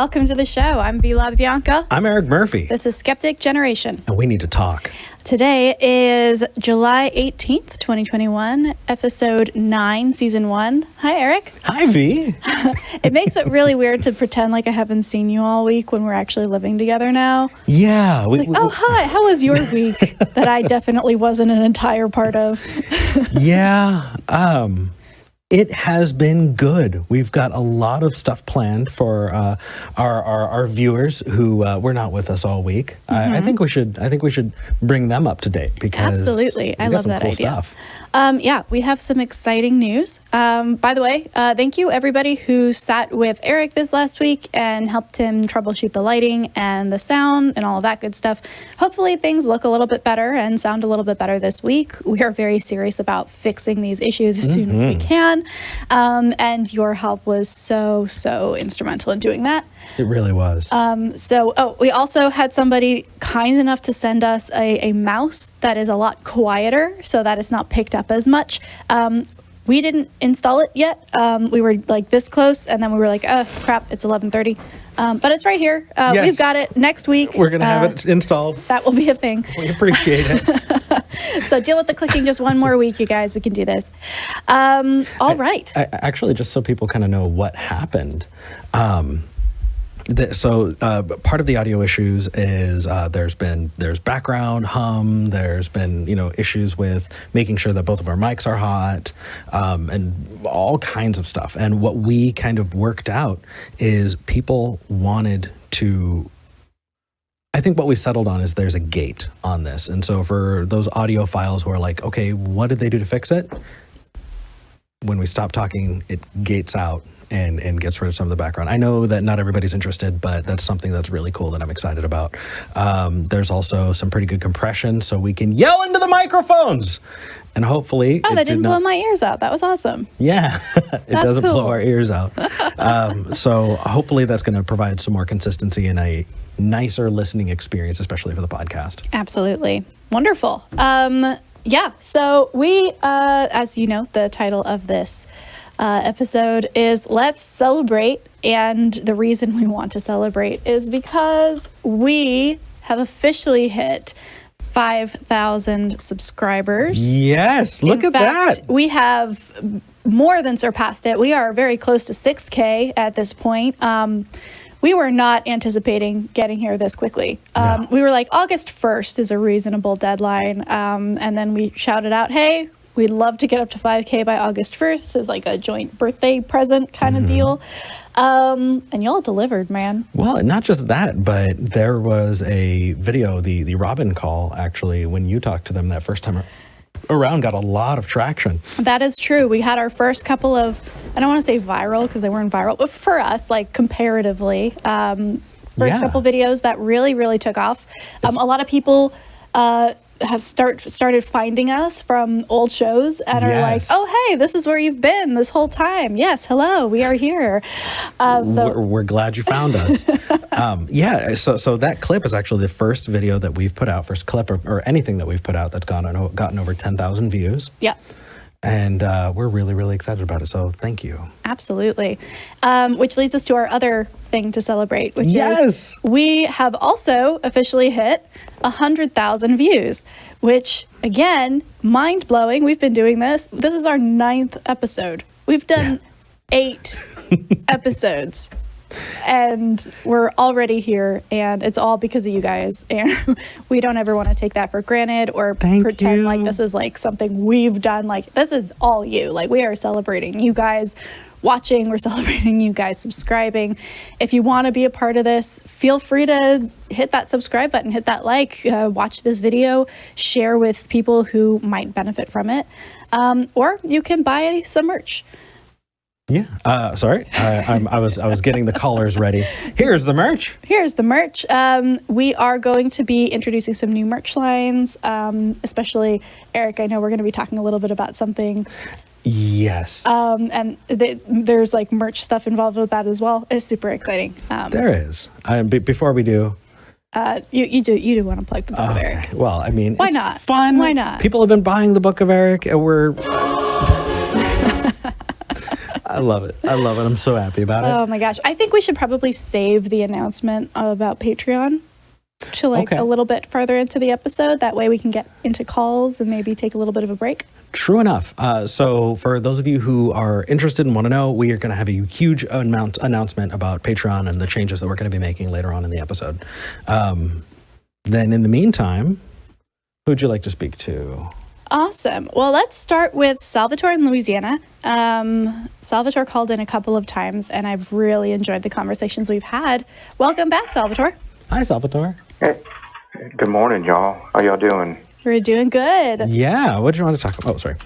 welcome to the show. I'm Vi A. I'm Eric Murphy. This is Skeptic Generation. And we need to talk. Today is July 18th, 2021, episode 9, season 1. Hi, Eric. Hi, Vi. It makes it really weird to pretend like I haven't seen you all week when we're actually living together now. Yeah. Hi, how was your week that I definitely wasn't an entire part of? Yeah. It has been good. We've got a lot of stuff planned for our viewers who were not with us all week. Mm-hmm. I think we should bring them up to date because absolutely, I love that cool idea. Stuff. Yeah, we have some exciting news. By the way, thank you everybody who sat with Eric this last week and helped him troubleshoot the lighting and the sound and all of that good stuff. Hopefully things look a little bit better and sound a little bit better this week. We are very serious about fixing these issues as soon as we can. And your help was so instrumental in doing that. It really was. We also had somebody kind enough to send us a mouse that is a lot quieter so that it's not picked up as much. We didn't install it yet. We were like this close, and then we were like, oh, crap, it's 11:30. But it's right here. Yes. We've got it. Next week, we're going to have it installed. That will be a thing. We appreciate it. So deal with the clicking just one more week, you guys. We can do this. All right. Actually, just so people kind of know what happened. Part of the audio issues is there's background hum, there's been issues with making sure that both of our mics are hot, and all kinds of stuff. And what we kind of worked out is people wanted to. I think what we settled on is there's a gate on this, and so for those audio files who are like, okay, what did they do to fix it? When we stop talking, it gates out and gets rid of some of the background. I know that not everybody's interested, but that's something that's really cool that I'm excited about. There's also some pretty good compression, so we can yell into the microphones. And hopefully... Oh, that didn't blow my ears out. That was awesome. Yeah, it doesn't blow our ears out. So hopefully that's going to provide some more consistency and a nicer listening experience, especially for the podcast. Absolutely. Wonderful. Yeah, so we, as you know, the title of this episode is Let's Celebrate. And the reason we want to celebrate is because we have officially hit 5,000 subscribers. Yes, look at that. We have more than surpassed it. We are very close to 6K at this point. We were not anticipating getting here this quickly. No. We were like, August 1st is a reasonable deadline. And then we shouted out, hey, we'd love to get up to 5K by August 1st as like a joint birthday present kind of deal. And y'all delivered, man. Well, not just that, but there was a video, the Robin call, actually, when you talked to them that first time around, got a lot of traction. That is true. We had our first couple of, I don't want to say viral because they weren't viral, but for us, like comparatively, first couple videos that really took off. A lot of people have started finding us from old shows and are like, oh, hey, this is where you've been this whole time. Yes, hello, we are here. We're glad you found us. So that clip is actually the first video that we've put out, first clip or anything that we've put out that's gotten over 10,000 views. Yeah. And we're really excited about it. So thank you. Absolutely. Which leads us to our other thing to celebrate, which is we have also officially hit 100,000 views, which again, mind blowing. We've been doing this. This is our 9th episode. We've done 8 episodes. And we're already here, and it's all because of you guys. And we don't ever want to take that for granted or pretend like this is like something we've done. Like, this is all you. Like, we are celebrating you guys watching. We're celebrating you guys subscribing. If you want to be a part of this, feel free to hit that subscribe button, hit that like, watch this video, share with people who might benefit from it. Or you can buy some merch. Yeah. Sorry. I was getting the callers ready. Here's the merch. Here's the merch. We are going to be introducing some new merch lines, especially Eric. I know we're going to be talking a little bit about something. Yes. And there's like merch stuff involved with that as well. It's super exciting. There is. Before we do. You do want to plug the book of Eric. Well, I mean, why not? Fun. Why not? People have been buying the book of Eric, and we're. I love it. I'm so happy about it. Oh my gosh. I think we should probably save the announcement about Patreon to a little bit further into the episode. That way we can get into calls and maybe take a little bit of a break. True enough. So for those of you who are interested and want to know, we are going to have a huge announcement about Patreon and the changes that we're going to be making later on in the episode. Then in the meantime, who would you like to speak to? Awesome. Well, let's start with Salvatore in Louisiana. Salvatore called in a couple of times, and I've really enjoyed the conversations we've had. Welcome back, Salvatore. Hi, Salvatore. Hey, good morning, y'all. How y'all doing? We're doing good. Yeah. What did you want to talk about? Oh, sorry.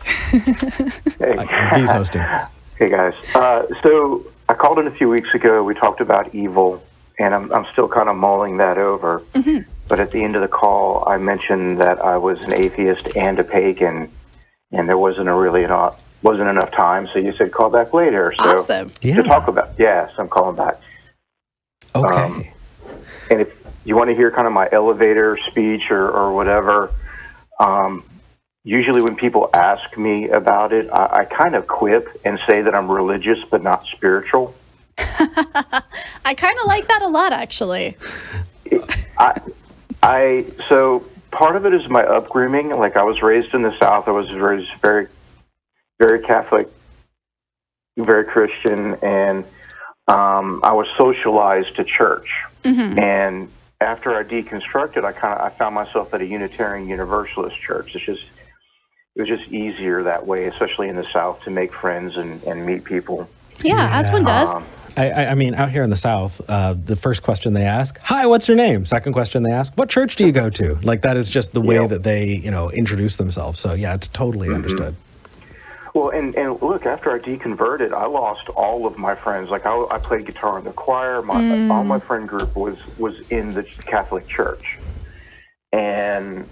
Hey. He's hosting. Hey, guys. So I called in a few weeks ago. We talked about evil, and I'm still kind of mulling that over. Mm-hmm. But at the end of the call, I mentioned that I was an atheist and a pagan, and there wasn't enough time. So you said call back later. So awesome. To talk about, so I'm calling back. Okay. And if you want to hear kind of my elevator speech or whatever, usually when people ask me about it, I kind of quip and say that I'm religious but not spiritual. I kind of like that a lot, actually. So part of it is my upbringing. Like, I was raised in the South. I was raised very, very Catholic, very Christian, and I was socialized to church. Mm-hmm. And after I deconstructed, I found myself at a Unitarian Universalist church. It was just easier that way, especially in the South, to make friends and meet people. Yeah, as one does. I mean, out here in the South, the first question they ask, "Hi, what's your name?" Second question they ask, "What church do you go to?" Like, that is just the way that they, introduce themselves. So yeah, it's totally understood. Well, and look, after I deconverted, I lost all of my friends. Like, I played guitar in the choir. All my friend group was in the Catholic Church. And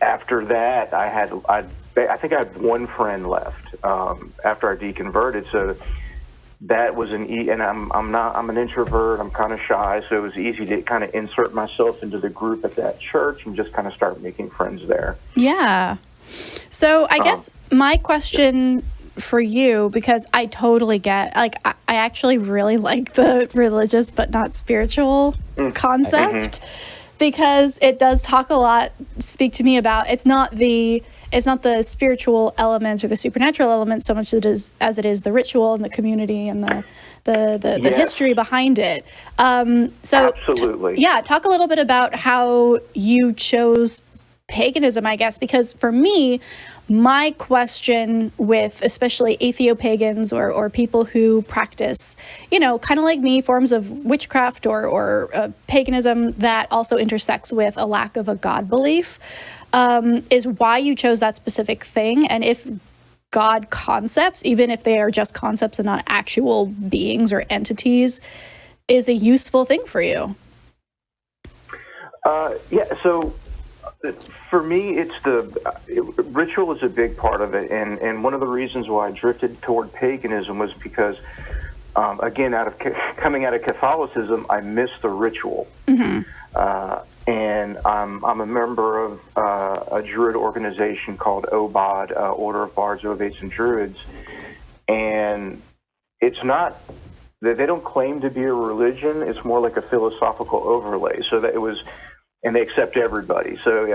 after that, I think I had one friend left after I deconverted. So that was and I'm an introvert. I'm kind of shy, so it was easy to kind of insert myself into the group at that church and just kind of start making friends there. Yeah. So I guess my question for you, because I totally get, like, I actually really like the religious but not spiritual concept, because it does speak to me about, it's not the spiritual elements or the supernatural elements so much as it is the ritual and the community and the history behind it. So absolutely. Talk a little bit about how you chose paganism, I guess, because for me, my question with especially atheopagans or people who practice, kind of like me, forms of witchcraft or paganism that also intersects with a lack of a God belief, is why you chose that specific thing. And if God concepts, even if they are just concepts and not actual beings or entities, is a useful thing for you. So for me, ritual is a big part of it, and one of the reasons why I drifted toward paganism was because, again, coming out of Catholicism, I missed the ritual, and I'm a member of a Druid organization called OBOD, Order of Bards, Ovates, and Druids, and it's not. They don't claim to be a religion. It's more like a philosophical overlay. So that it was. And they accept everybody. So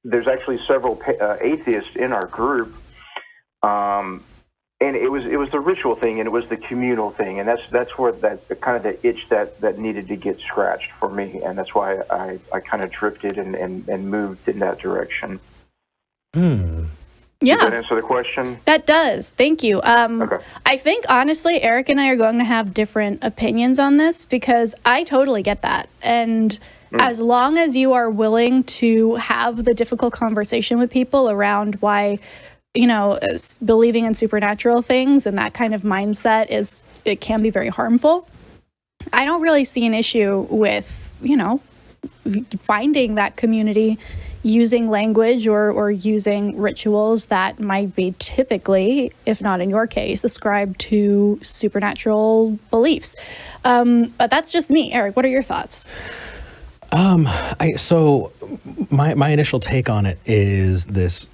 there's actually several atheists in our group, and it was the ritual thing, and it was the communal thing, and that's where that kind of the itch that needed to get scratched for me, and that's why I kind of drifted and moved in that direction. Yeah. Does that answer the question? That does. Thank you. Okay. I think, honestly, Eric and I are going to have different opinions on this, because I totally get that. And as long as you are willing to have the difficult conversation with people around why, believing in supernatural things and that kind of mindset it can be very harmful, I don't really see an issue with, finding that community, using language or using rituals that might be typically, if not in your case, ascribed to supernatural beliefs. But that's just me. Eric, what are your thoughts? So my initial take on it is this,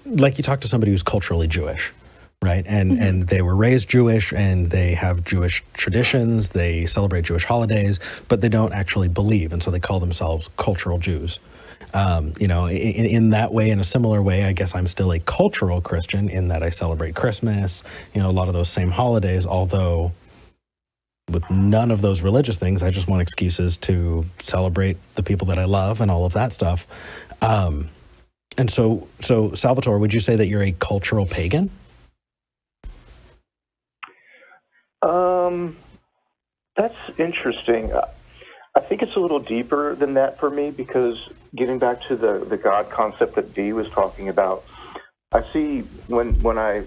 like, you talk to somebody who's culturally Jewish, right? And they were raised Jewish, and they have Jewish traditions. They celebrate Jewish holidays, but they don't actually believe, and so they call themselves cultural Jews. In that way, in a similar way, I guess I'm still a cultural Christian in that I celebrate Christmas, a lot of those same holidays, although with none of those religious things, I just want excuses to celebrate the people that I love and all of that stuff. And so Salvatore, would you say that you're a cultural pagan? That's interesting. I think it's a little deeper than that for me, because getting back to the God concept that Vi was talking about, I see when I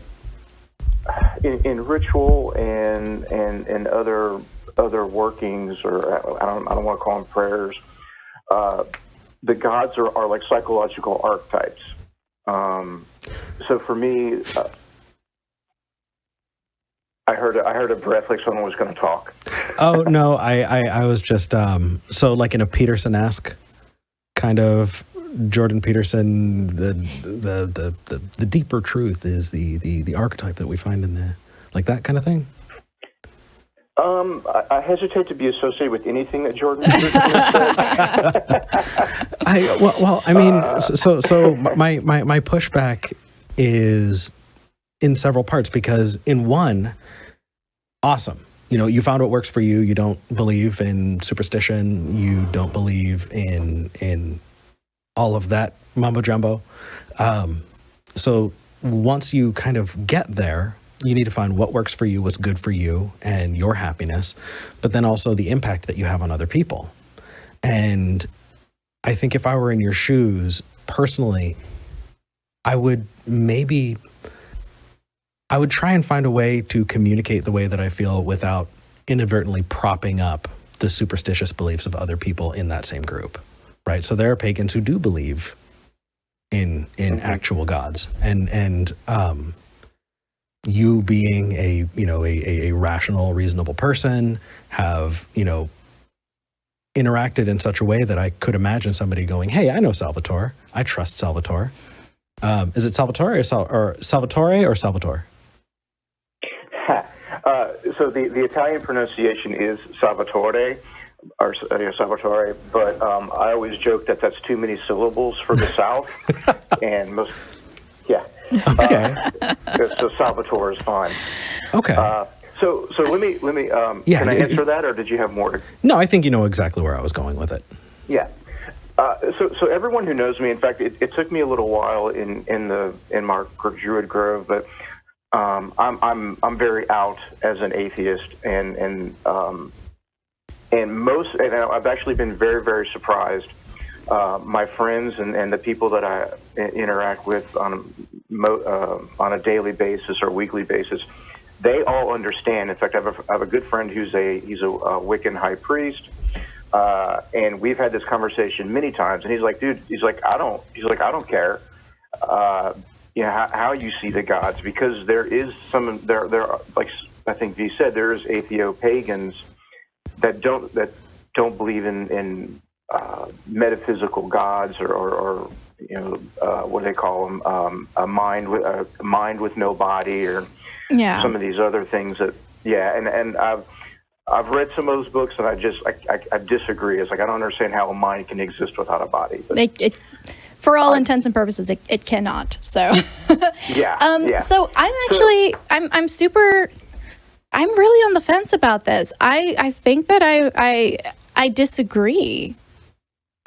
in ritual and other workings, or I don't want to call them prayers. The gods are like psychological archetypes. So for me, I heard a breath like someone was going to talk. Oh no, I was just so like in a Peterson-esque kind of Jordan Peterson. The deeper truth is the archetype that we find in the, like that kind of thing. I hesitate to be associated with anything that Jordan Peterson said. So my pushback is in several parts, because in one, awesome. You found what works for you. You don't believe in superstition. You don't believe in all of that mumbo jumbo. So once you kind of get there, you need to find what works for you, what's good for you and your happiness, but then also the impact that you have on other people. And I think if I were in your shoes personally, I would try and find a way to communicate the way that I feel without inadvertently propping up the superstitious beliefs of other people in that same group, right? So there are pagans who do believe in actual gods, and you being a rational, reasonable person, have interacted in such a way that I could imagine somebody going, "Hey, I know Salvatore. I trust Salvatore." Is it Salvatore or Salvatore or Salvatore? So the Italian pronunciation is Salvatore, or Salvatore, but I always joke that that's too many syllables for the South, and most, yeah. Okay. So Salvatore is fine. Okay. So let me. Can I answer that, or did you have more? No, I think you know exactly where I was going with it. Yeah. So everyone who knows me, in fact, it took me a little while in my Druid grove, but I'm very out as an atheist, and I've actually been very, very surprised. My friends and the people that I interact with on a daily basis or weekly basis, they all understand. In fact, I have a good friend he's a Wiccan high priest. And we've had this conversation many times, and he's like, dude, I don't care, how you see the gods, because there is there are, like I think Vi said, there is Atheopagans that don't believe in metaphysical gods or what do they call them, a mind with no body, or some of these other things that and I've read some of those books, and I disagree. It's like, I don't understand how a mind can exist without a body. But for all intents and purposes, it cannot. So yeah. So I'm actually I'm really on the fence about this. I think that I disagree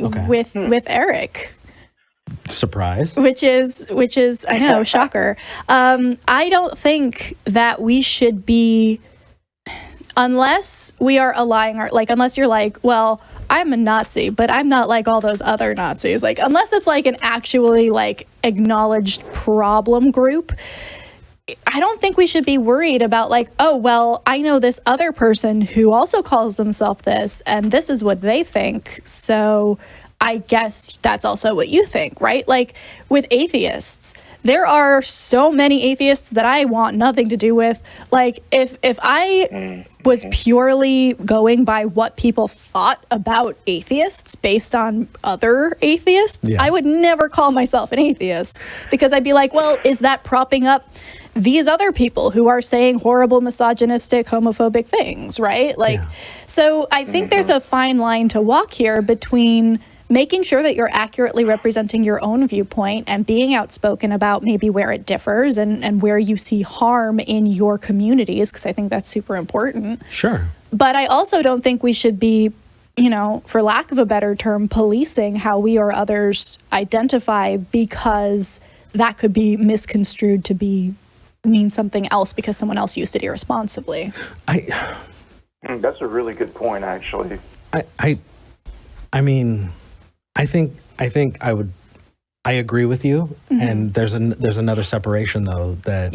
with Eric. Surprise. Which is I know, shocker. I don't think that we should be, unless we are allying unless you're like, well, I'm a Nazi, but I'm not like all those other Nazis. Like, unless it's like an actually like acknowledged problem group, I don't think we should be worried about like, oh, well, I know this other person who also calls themselves this, and this is what they think, so I guess that's also what you think, right? Like with atheists, there are so many atheists that I want nothing to do with. Like if I was purely going by what people thought about atheists based on other atheists, I would never call myself an atheist, because I'd be like, well, is that propping up these other people who are saying horrible, misogynistic, homophobic things, right? Like, so I think there's a fine line to walk here between making sure that you're accurately representing your own viewpoint and being outspoken about maybe where it differs and where you see harm in your communities, because I think that's super important. Sure. But I also don't think we should be, you know, for lack of a better term, policing how we or others identify, because that could be misconstrued to mean something else because someone else used it irresponsibly. That's a really good point, actually. I mean, I think I agree with you, and there's another separation though that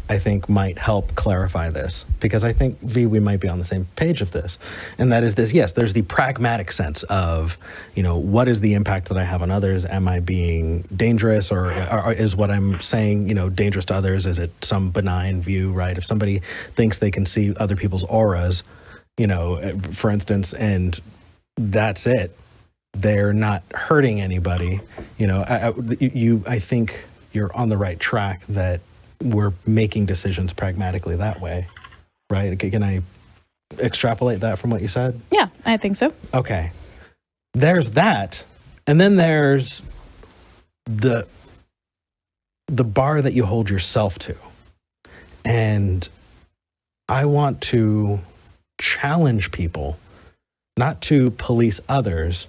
I think might help clarify this, because I think, V, we might be on the same page of this, and that is this: yes, there's the pragmatic sense of, you know, what is the impact that I have on others? Am I being dangerous, or is what I'm saying, you know, dangerous to others? Is it some benign view, right? If somebody thinks they can see other people's auras, you know, for instance, and that's it, they're not hurting anybody, you know, I think you're on the right track that we're making decisions pragmatically that way, right? Can I extrapolate that from what you said? Yeah, I think so. Okay. There's that. And then there's the bar that you hold yourself to. And I want to challenge people not to police others,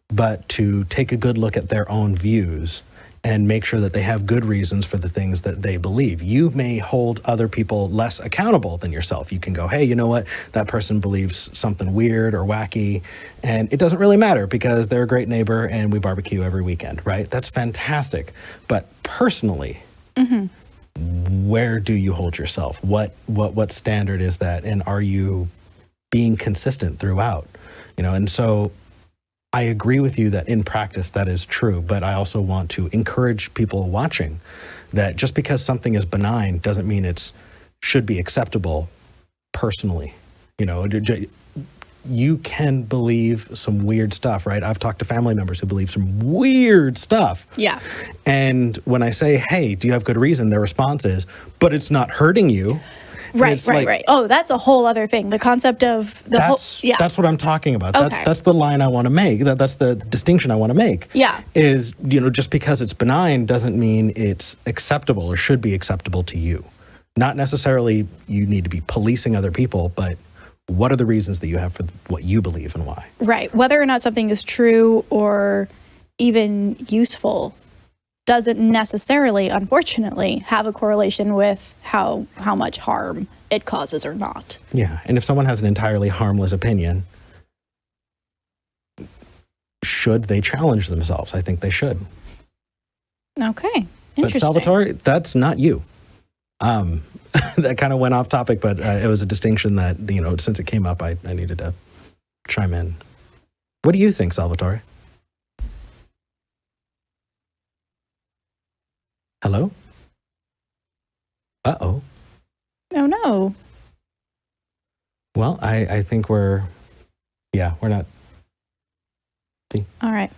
but to take a good look at their own views and make sure that they have good reasons for the things that they believe. You may hold other people less accountable than yourself. You can go, hey, you know what? That person believes something weird or wacky, and it doesn't really matter because they're a great neighbor and we barbecue every weekend, right? That's fantastic. But personally, where do you hold yourself? What standard is that? And are you being consistent throughout? You know, and so I agree with you that in practice that is true, but I also want to encourage people watching that just because something is benign doesn't mean it should be acceptable personally. You know, you can believe some weird stuff, right? I've talked to family members who believe some weird stuff. Yeah. And when I say, hey, do you have good reason? Their response is, but it's not hurting you. Right. Oh, that's a whole other thing. The concept of that's what I'm talking about. That's the line I want to make. That's the distinction I want to make. Yeah. Is, you know, just because it's benign doesn't mean it's acceptable or should be acceptable to you. Not necessarily you need to be policing other people, but what are the reasons that you have for what you believe and why? Right. Whether or not something is true or even useful doesn't necessarily, unfortunately, have a correlation with how much harm it causes or not. Yeah, and if someone has an entirely harmless opinion, should they challenge themselves? I think they should. Okay, interesting. But Salvatore, that's not you. That kind of went off topic, but it was a distinction that, you know, since it came up, I needed to chime in. What do you think, Salvatore? Hello? Uh-oh. Oh, no. Well, I think we're not. All right.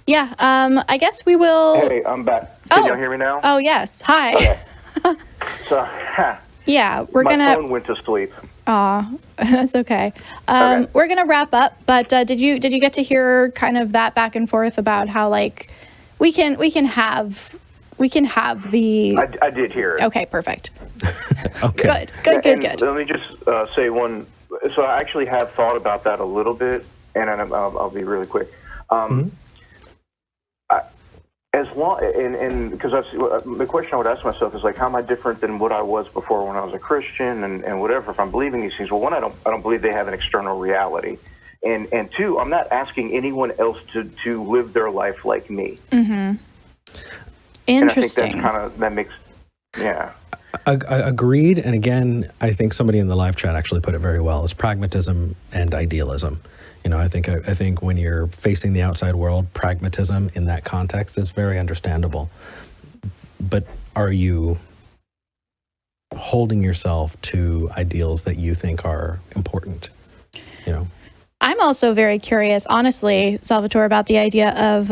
Yeah, I guess we will. Hey, I'm back. Can you hear me now? Oh, yes. Hi. Okay. So, yeah, my phone went to sleep. Aw, that's okay. We're gonna wrap up, but did you get to hear kind of that back and forth about how, like, we can have the... I did hear it. Okay, perfect. Okay. Good. Let me just say one. So I actually have thought about that a little bit, and I'll be really quick. As long, and because the question I would ask myself is, like, how am I different than what I was before when I was a Christian and whatever? If I'm believing these things, well, one, I don't believe they have an external reality, and two, I'm not asking anyone else to live their life like me. Mm-hmm. Interesting. And I think that makes, yeah. Agreed. And again, I think somebody in the live chat actually put it very well. It's pragmatism and idealism. You know, I think when you're facing the outside world, pragmatism in that context is very understandable. But are you holding yourself to ideals that you think are important? You know, I'm also very curious, honestly, Salvatore, about the idea of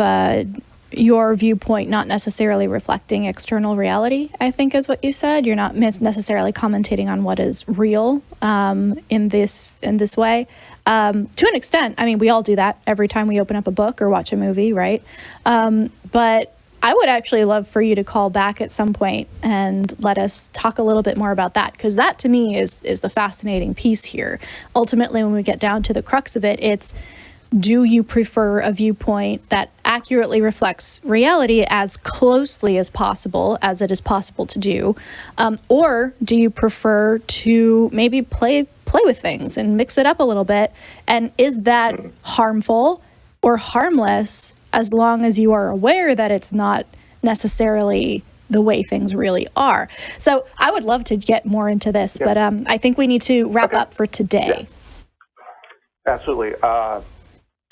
your viewpoint not necessarily reflecting external reality, I think is what you said. You're not necessarily commentating on what is real in this way. To an extent, I mean, we all do that every time we open up a book or watch a movie, right? But I would actually love for you to call back at some point and let us talk a little bit more about that, because that to me is the fascinating piece here. Ultimately, when we get down to the crux of it, it's, do you prefer a viewpoint that accurately reflects reality as closely as it is possible to do? Or do you prefer to maybe play with things and mix it up a little bit? And is that harmful or harmless, as long as you are aware that it's not necessarily the way things really are? So I would love to get more into this, but I think we need to wrap up for today. Yeah. Absolutely.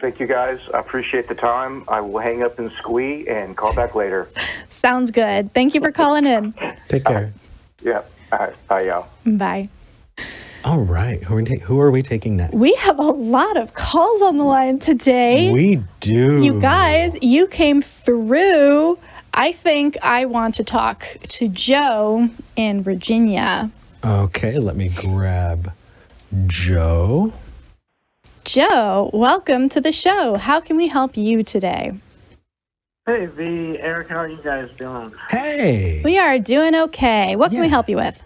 Thank you, guys. I appreciate the time. I will hang up and squee and call back later. Sounds good. Thank you for calling in. Take care. Yeah. All right. Bye, y'all. Bye. All right. Who are we taking next? We have a lot of calls on the line today. We do. You guys, you came through. I think I want to talk to Joe in Virginia. Okay, let me grab Joe. Joe, welcome to the show. How can we help you today? Hey, V, Eric, how are you guys doing? Hey. We are doing okay. What can we help you with?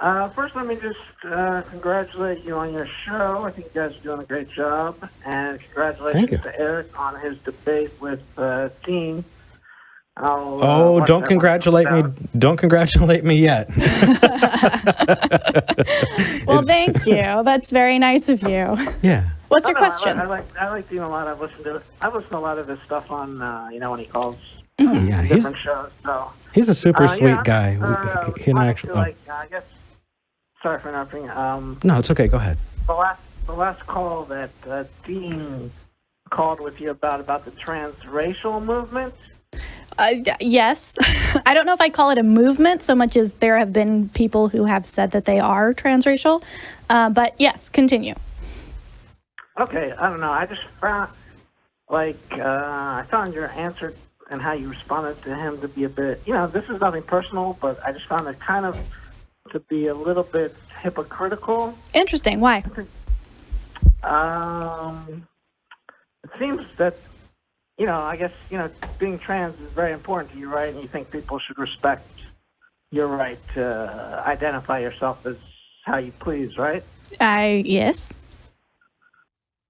First, let me just congratulate you on your show. I think you guys are doing a great job. And congratulations to Eric on his debate with Dean. Don't congratulate me. Don't congratulate me yet. Well, thank you. That's very nice of you. Yeah. What's your question? I like Dean a lot. I listen to a lot of his stuff on, when he calls different shows. So he's a super sweet guy. He and I actually. I guess. Sorry for interrupting. No, it's okay. Go ahead. The last call that Dean called with you about the transracial movement. Yes. I don't know if I call it a movement so much as there have been people who have said that they are transracial. But yes, continue. Okay, I don't know. I just found, I found your answer and how you responded to him to be a bit, this is nothing personal, but I just found it kind of to be a little bit hypocritical. Interesting. Why? It seems that, I guess, being trans is very important to you, right? And you think people should respect your right to identify yourself as how you please, right? Yes.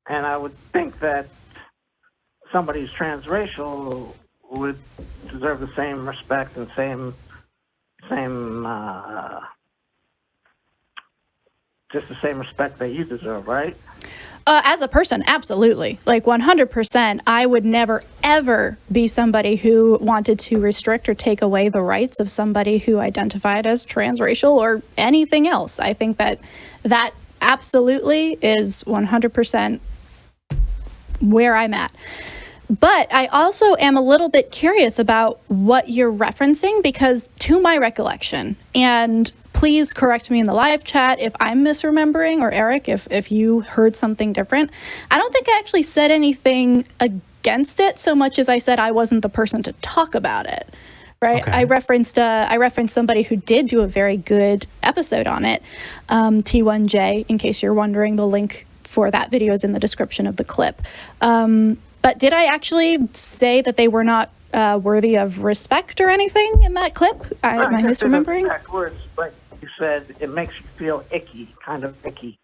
And I would think that somebody who's transracial would deserve the same respect and just the same respect that you deserve, right? As a person, absolutely. 100%. I would never, ever be somebody who wanted to restrict or take away the rights of somebody who identified as transracial or anything else. I think that absolutely is 100% where I'm at. But I also am a little bit curious about what you're referencing, because to my recollection, and please correct me in the live chat if I'm misremembering, or Eric, if you heard something different. I don't think I actually said anything against it so much as I said I wasn't the person to talk about it, right? Okay. I referenced somebody who did do a very good episode on it, T1J, in case you're wondering. The link for that video is in the description of the clip. But did I actually say that they were not worthy of respect or anything in that clip? Am I misremembering? Exact words, but you said it makes you feel icky, kind of icky.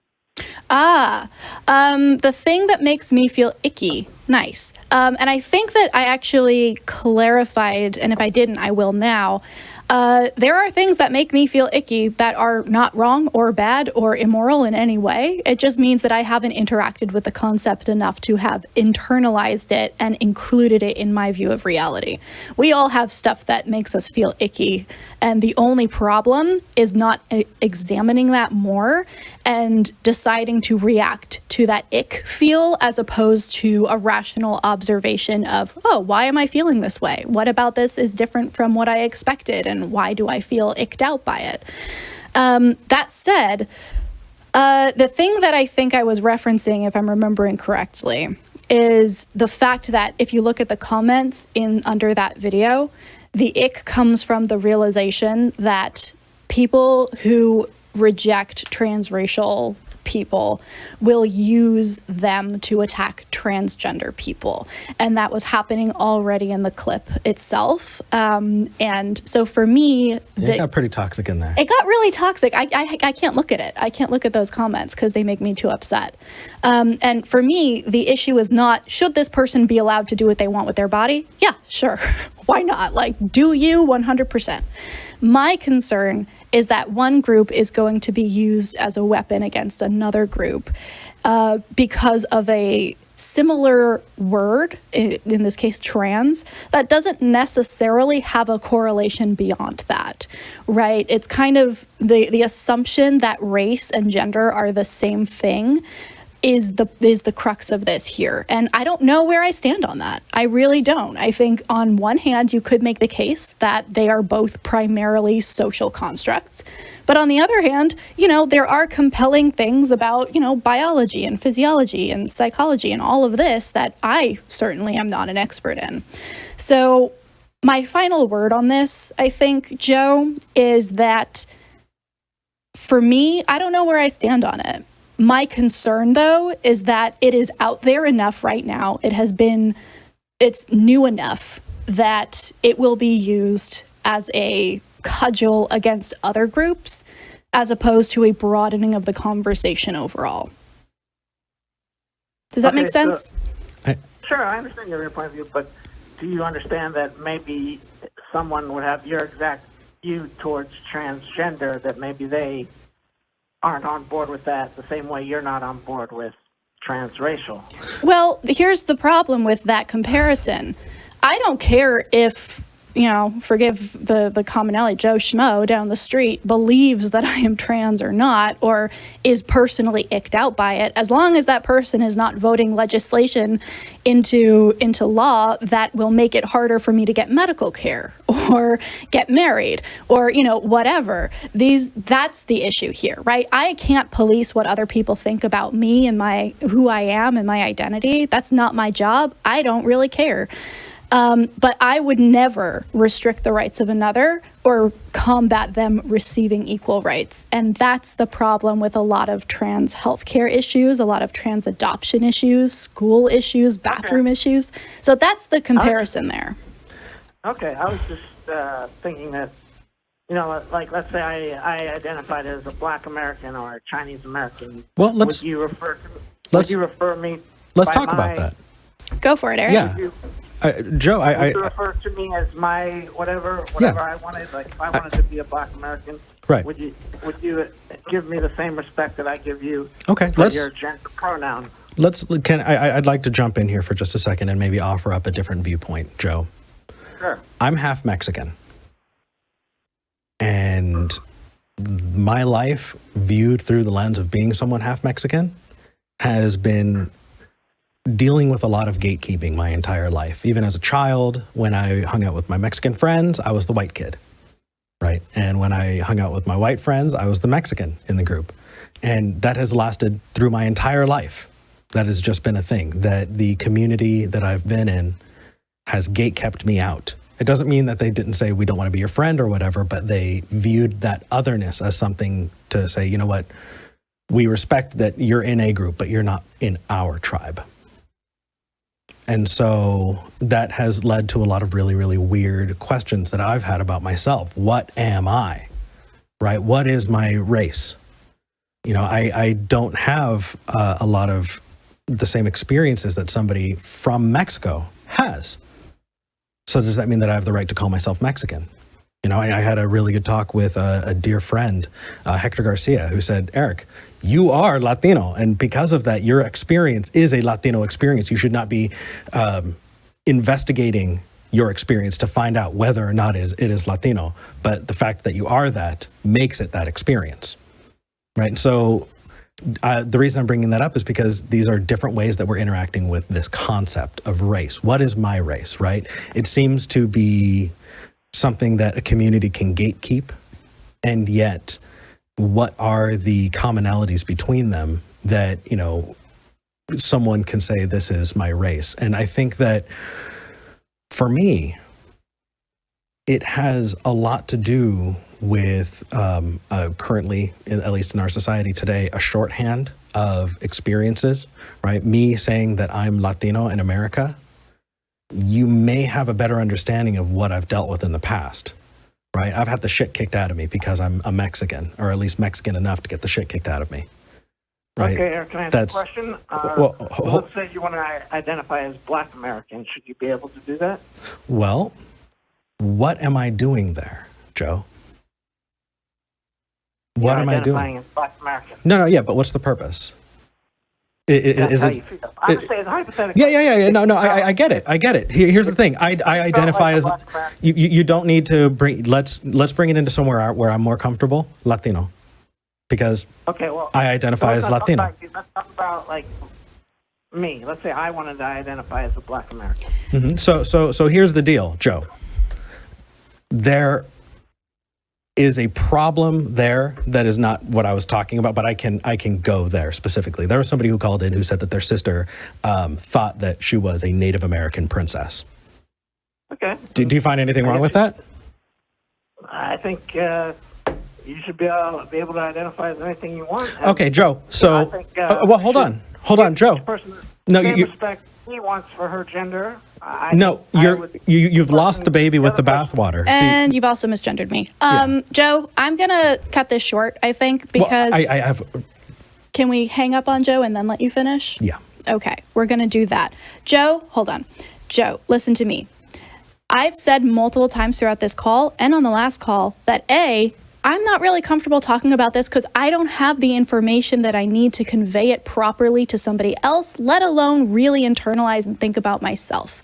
The thing that makes me feel icky. Nice. And I think that I actually clarified, and if I didn't, I will now. There are things that make me feel icky that are not wrong or bad or immoral in any way. It just means that I haven't interacted with the concept enough to have internalized it and included it in my view of reality. We all have stuff that makes us feel icky, and the only problem is not examining that more and deciding to react to that ick feel as opposed to a rational observation of, oh, why am I feeling this way? What about this is different from what I expected, and why do I feel icked out by it? That said, the thing that I think I was referencing, if I'm remembering correctly, is the fact that if you look at the comments under that video, the ick comes from the realization that people who reject transracial people will use them to attack transgender people. And that was happening already in the clip itself. And so for me, it got pretty toxic in there. It got really toxic. I can't look at it. I can't look at those comments because they make me too upset. And for me, the issue is not, should this person be allowed to do what they want with their body? Yeah, sure. Why not? Like, do you 100%? My concern is that one group is going to be used as a weapon against another group because of a similar word, in this case trans, that doesn't necessarily have a correlation beyond that, right? It's kind of the assumption that race and gender are the same thing is the crux of this here. And I don't know where I stand on that. I really don't. I think on one hand, you could make the case that they are both primarily social constructs. But on the other hand, there are compelling things about, biology and physiology and psychology and all of this that I certainly am not an expert in. So my final word on this, I think, Joe, is that for me, I don't know where I stand on it. My concern, though, is that it is out there enough right now. It's new enough that it will be used as a cudgel against other groups, as opposed to a broadening of the conversation overall. Does that make sense? Sure, I understand your point of view, but do you understand that maybe someone would have your exact view towards transgender, that maybe they aren't on board with that the same way you're not on board with transracial? Well, here's the problem with that comparison. I don't care if, forgive the commonality, Joe Schmo down the street believes that I am trans or not, or is personally icked out by it, as long as that person is not voting legislation into law that will make it harder for me to get medical care or get married or, whatever. That's the issue here, right? I can't police what other people think about me and who I am and my identity. That's not my job. I don't really care. But I would never restrict the rights of another or combat them receiving equal rights. And that's the problem with a lot of trans healthcare issues, a lot of trans adoption issues, school issues, bathroom issues. So that's the comparison there. Okay, I was just thinking that, like let's say I identified as a Black American or a Chinese American. Well, would you refer me? Let's talk about that. Go for it, Eric. Yeah. Joe, would you refer to me as my whatever I wanted? Like if I wanted to be a Black American, right? Would you give me the same respect that I give you? Okay, for your gender pronoun. I'd like to jump in here for just a second and maybe offer up a different viewpoint, Joe. Sure. I'm half Mexican, and my life viewed through the lens of being someone half Mexican has been dealing with a lot of gatekeeping my entire life. Even as a child, when I hung out with my Mexican friends, I was the white kid, right? And when I hung out with my white friends, I was the Mexican in the group. And that has lasted through my entire life. That has just been a thing, that the community that I've been in has gatekept me out. It doesn't mean that they didn't say, we don't want to be your friend or whatever, but they viewed that otherness as something to say, you know what, we respect that you're in a group, but you're not in our tribe. And so that has led to a lot of really, really weird questions that I've had about myself. What am I? Right? What is my race? I don't have a lot of the same experiences that somebody from Mexico has. So does that mean that I have the right to call myself Mexican? I had a really good talk with a dear friend, Hector Garcia, who said, Eric, you are Latino, and because of that, your experience is a Latino experience. You should not be investigating your experience to find out whether or not it is Latino, but the fact that you are that makes it that experience, right? So the reason I'm bringing that up is because these are different ways that we're interacting with this concept of race. What is my race, right? It seems to be something that a community can gatekeep, and yet what are the commonalities between them that, someone can say this is my race. And I think that for me, it has a lot to do with currently, at least in our society today, a shorthand of experiences, right? Me saying that I'm Latino in America, you may have a better understanding of what I've dealt with in the past, right? I've had the shit kicked out of me because I'm a Mexican, or at least Mexican enough to get the shit kicked out of me. Right? Okay, Eric, can I ask a question? Let's say you want to identify as Black American. Should you be able to do that? Well, what am I doing there, Joe? What am I doing? Identifying as Black American. No, yeah, but what's the purpose? That's how you feel. I'm just saying, hypothetically. Yeah. No, I get it. Here's the thing. I identify as. You don't need to bring. Let's bring it into somewhere where I'm more comfortable. Latino, because I identify as Latino. Let's talk about like me. Let's say I wanted to identify as a Black American. Mm-hmm. So here's the deal, Joe. There is a problem there that is not what I was talking about, but I can go there specifically. There was somebody who called in who said that their sister thought that she was a Native American princess. Okay. Do you find anything wrong with that? I think you should be able to identify as anything you want. Okay, Joe. So, well, hold on, Joe. No, you respect he wants for her gender. You've lost the baby with the bathwater. And you've also misgendered me. Joe, I'm going to cut this short, I think, because... Well, I have... Can we hang up on Joe and then let you finish? Yeah. Okay, we're going to do that. Joe, hold on. Joe, listen to me. I've said multiple times throughout this call and on the last call that I'm not really comfortable talking about this because I don't have the information that I need to convey it properly to somebody else, let alone really internalize and think about myself.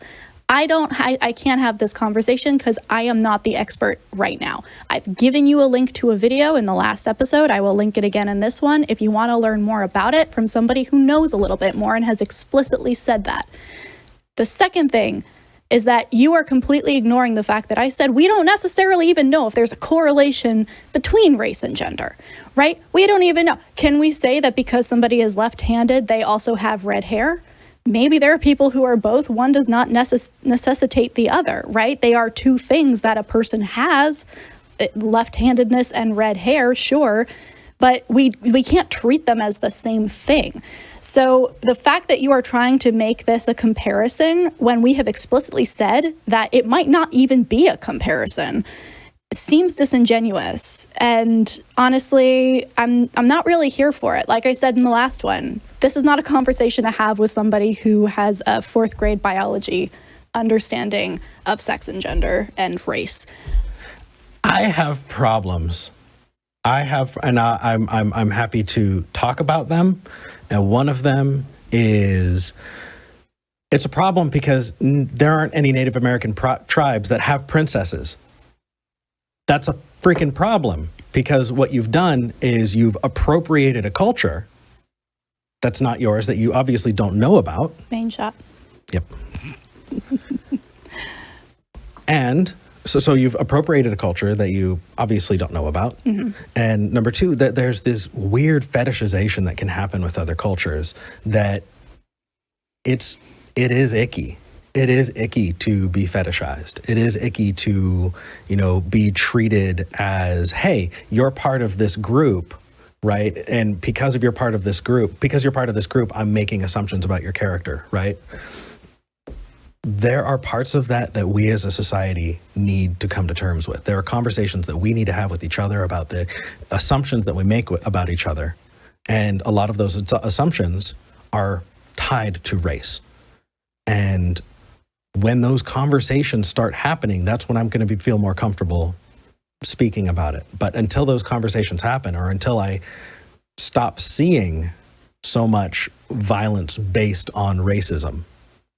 I can't have this conversation because I am not the expert right now. I've given you a link to a video in the last episode. I will link it again in this one if you want to learn more about it from somebody who knows a little bit more and has explicitly said that. The second thing is that you are completely ignoring the fact that I said we don't necessarily even know if there's a correlation between race and gender, right? We don't even know. Can we say that because somebody is left-handed, they also have red hair? Maybe there are people who are both. One does not necessitate the other, right? They are two things that a person has, left-handedness and red hair, sure, but we can't treat them as the same thing. So the fact that you are trying to make this a comparison when we have explicitly said that it might not even be a comparison seems disingenuous. And honestly, I'm not really here for it. Like I said in the last one, this is not a conversation to have with somebody who has a 4th grade biology understanding of sex and gender and race. I have problems. I'm happy to talk about them. And one of them is, it's a problem because there aren't any Native American tribes that have princesses. That's a freaking problem because what you've done is you've appropriated a culture that's not yours, that you obviously don't know about. Main shot. Yep. And so you've appropriated a culture that you obviously don't know about. Mm-hmm. And number two, that there's this weird fetishization that can happen with other cultures that it is icky. It is icky to be fetishized. It is icky to, be treated as, hey, you're part of this group, right? And because you're part of this group, I'm making assumptions about your character, right? There are parts of that we as a society need to come to terms with. There are conversations that we need to have with each other about the assumptions that we make about each other. And a lot of those assumptions are tied to race. And when those conversations start happening, that's when I'm going to feel more comfortable speaking about it. But until those conversations happen, or until I stop seeing so much violence based on racism,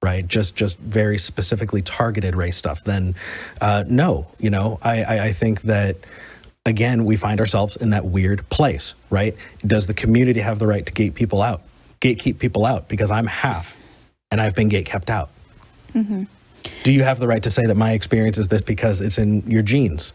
right? Just very specifically targeted race stuff, then no, I think that, again, we find ourselves in that weird place, right? Does the community have the right to gatekeep people out? Because I'm half and I've been gate kept out. Mm-hmm. Do you have the right to say that my experience is this because it's in your genes?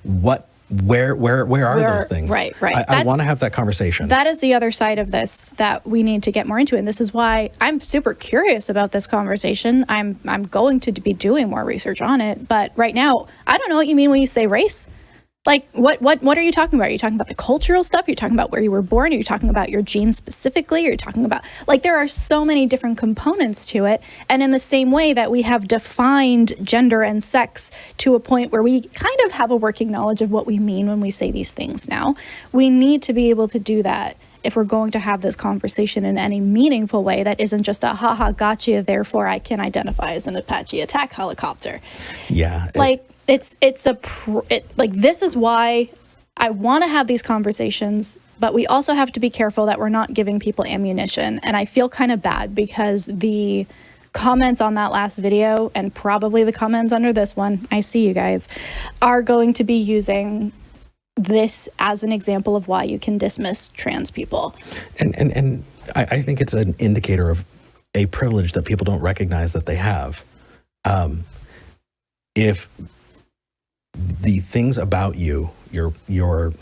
What where are those things? Right. I want to have that conversation. That is the other side of this that we need to get more into. And this is why I'm super curious about this conversation. I'm going to be doing more research on it. But right now, I don't know what you mean when you say race. Like, what are you talking about? Are you talking about the cultural stuff? Are you talking about where you were born? Are you talking about your genes specifically? Are you talking about, like, there are so many different components to it. And in the same way that we have defined gender and sex to a point where we kind of have a working knowledge of what we mean when we say these things now, we need to be able to do that if we're going to have this conversation in any meaningful way that isn't just a haha gotcha, therefore I can identify as an Apache attack helicopter. Yeah. This is why I want to have these conversations, but we also have to be careful that we're not giving people ammunition. And I feel kind of bad because the comments on that last video, and probably the comments under this one, I see you guys, are going to be using this as an example of why you can dismiss trans people. And I think it's an indicator of a privilege that people don't recognize that they have. If the things about you're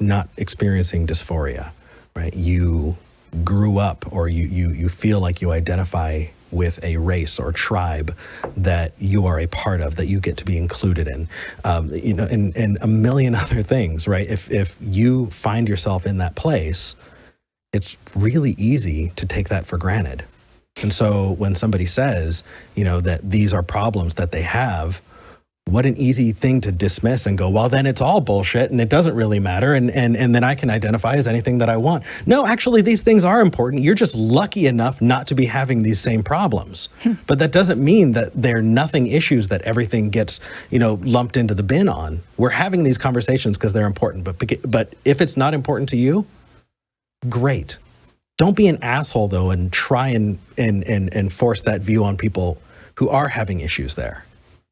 not experiencing dysphoria, right? You grew up, or you feel like you identify with a race or tribe that you are a part of, that you get to be included in, and a million other things, right? If you find yourself in that place, it's really easy to take that for granted. And so when somebody says, that these are problems that they have, what an easy thing to dismiss and go, well, then it's all bullshit and it doesn't really matter. And then I can identify as anything that I want. No, actually, these things are important. You're just lucky enough not to be having these same problems. But that doesn't mean that they're nothing issues that everything gets, lumped into the bin on. We're having these conversations because they're important. But if it's not important to you, great. Don't be an asshole, though, and try and force that view on people who are having issues there.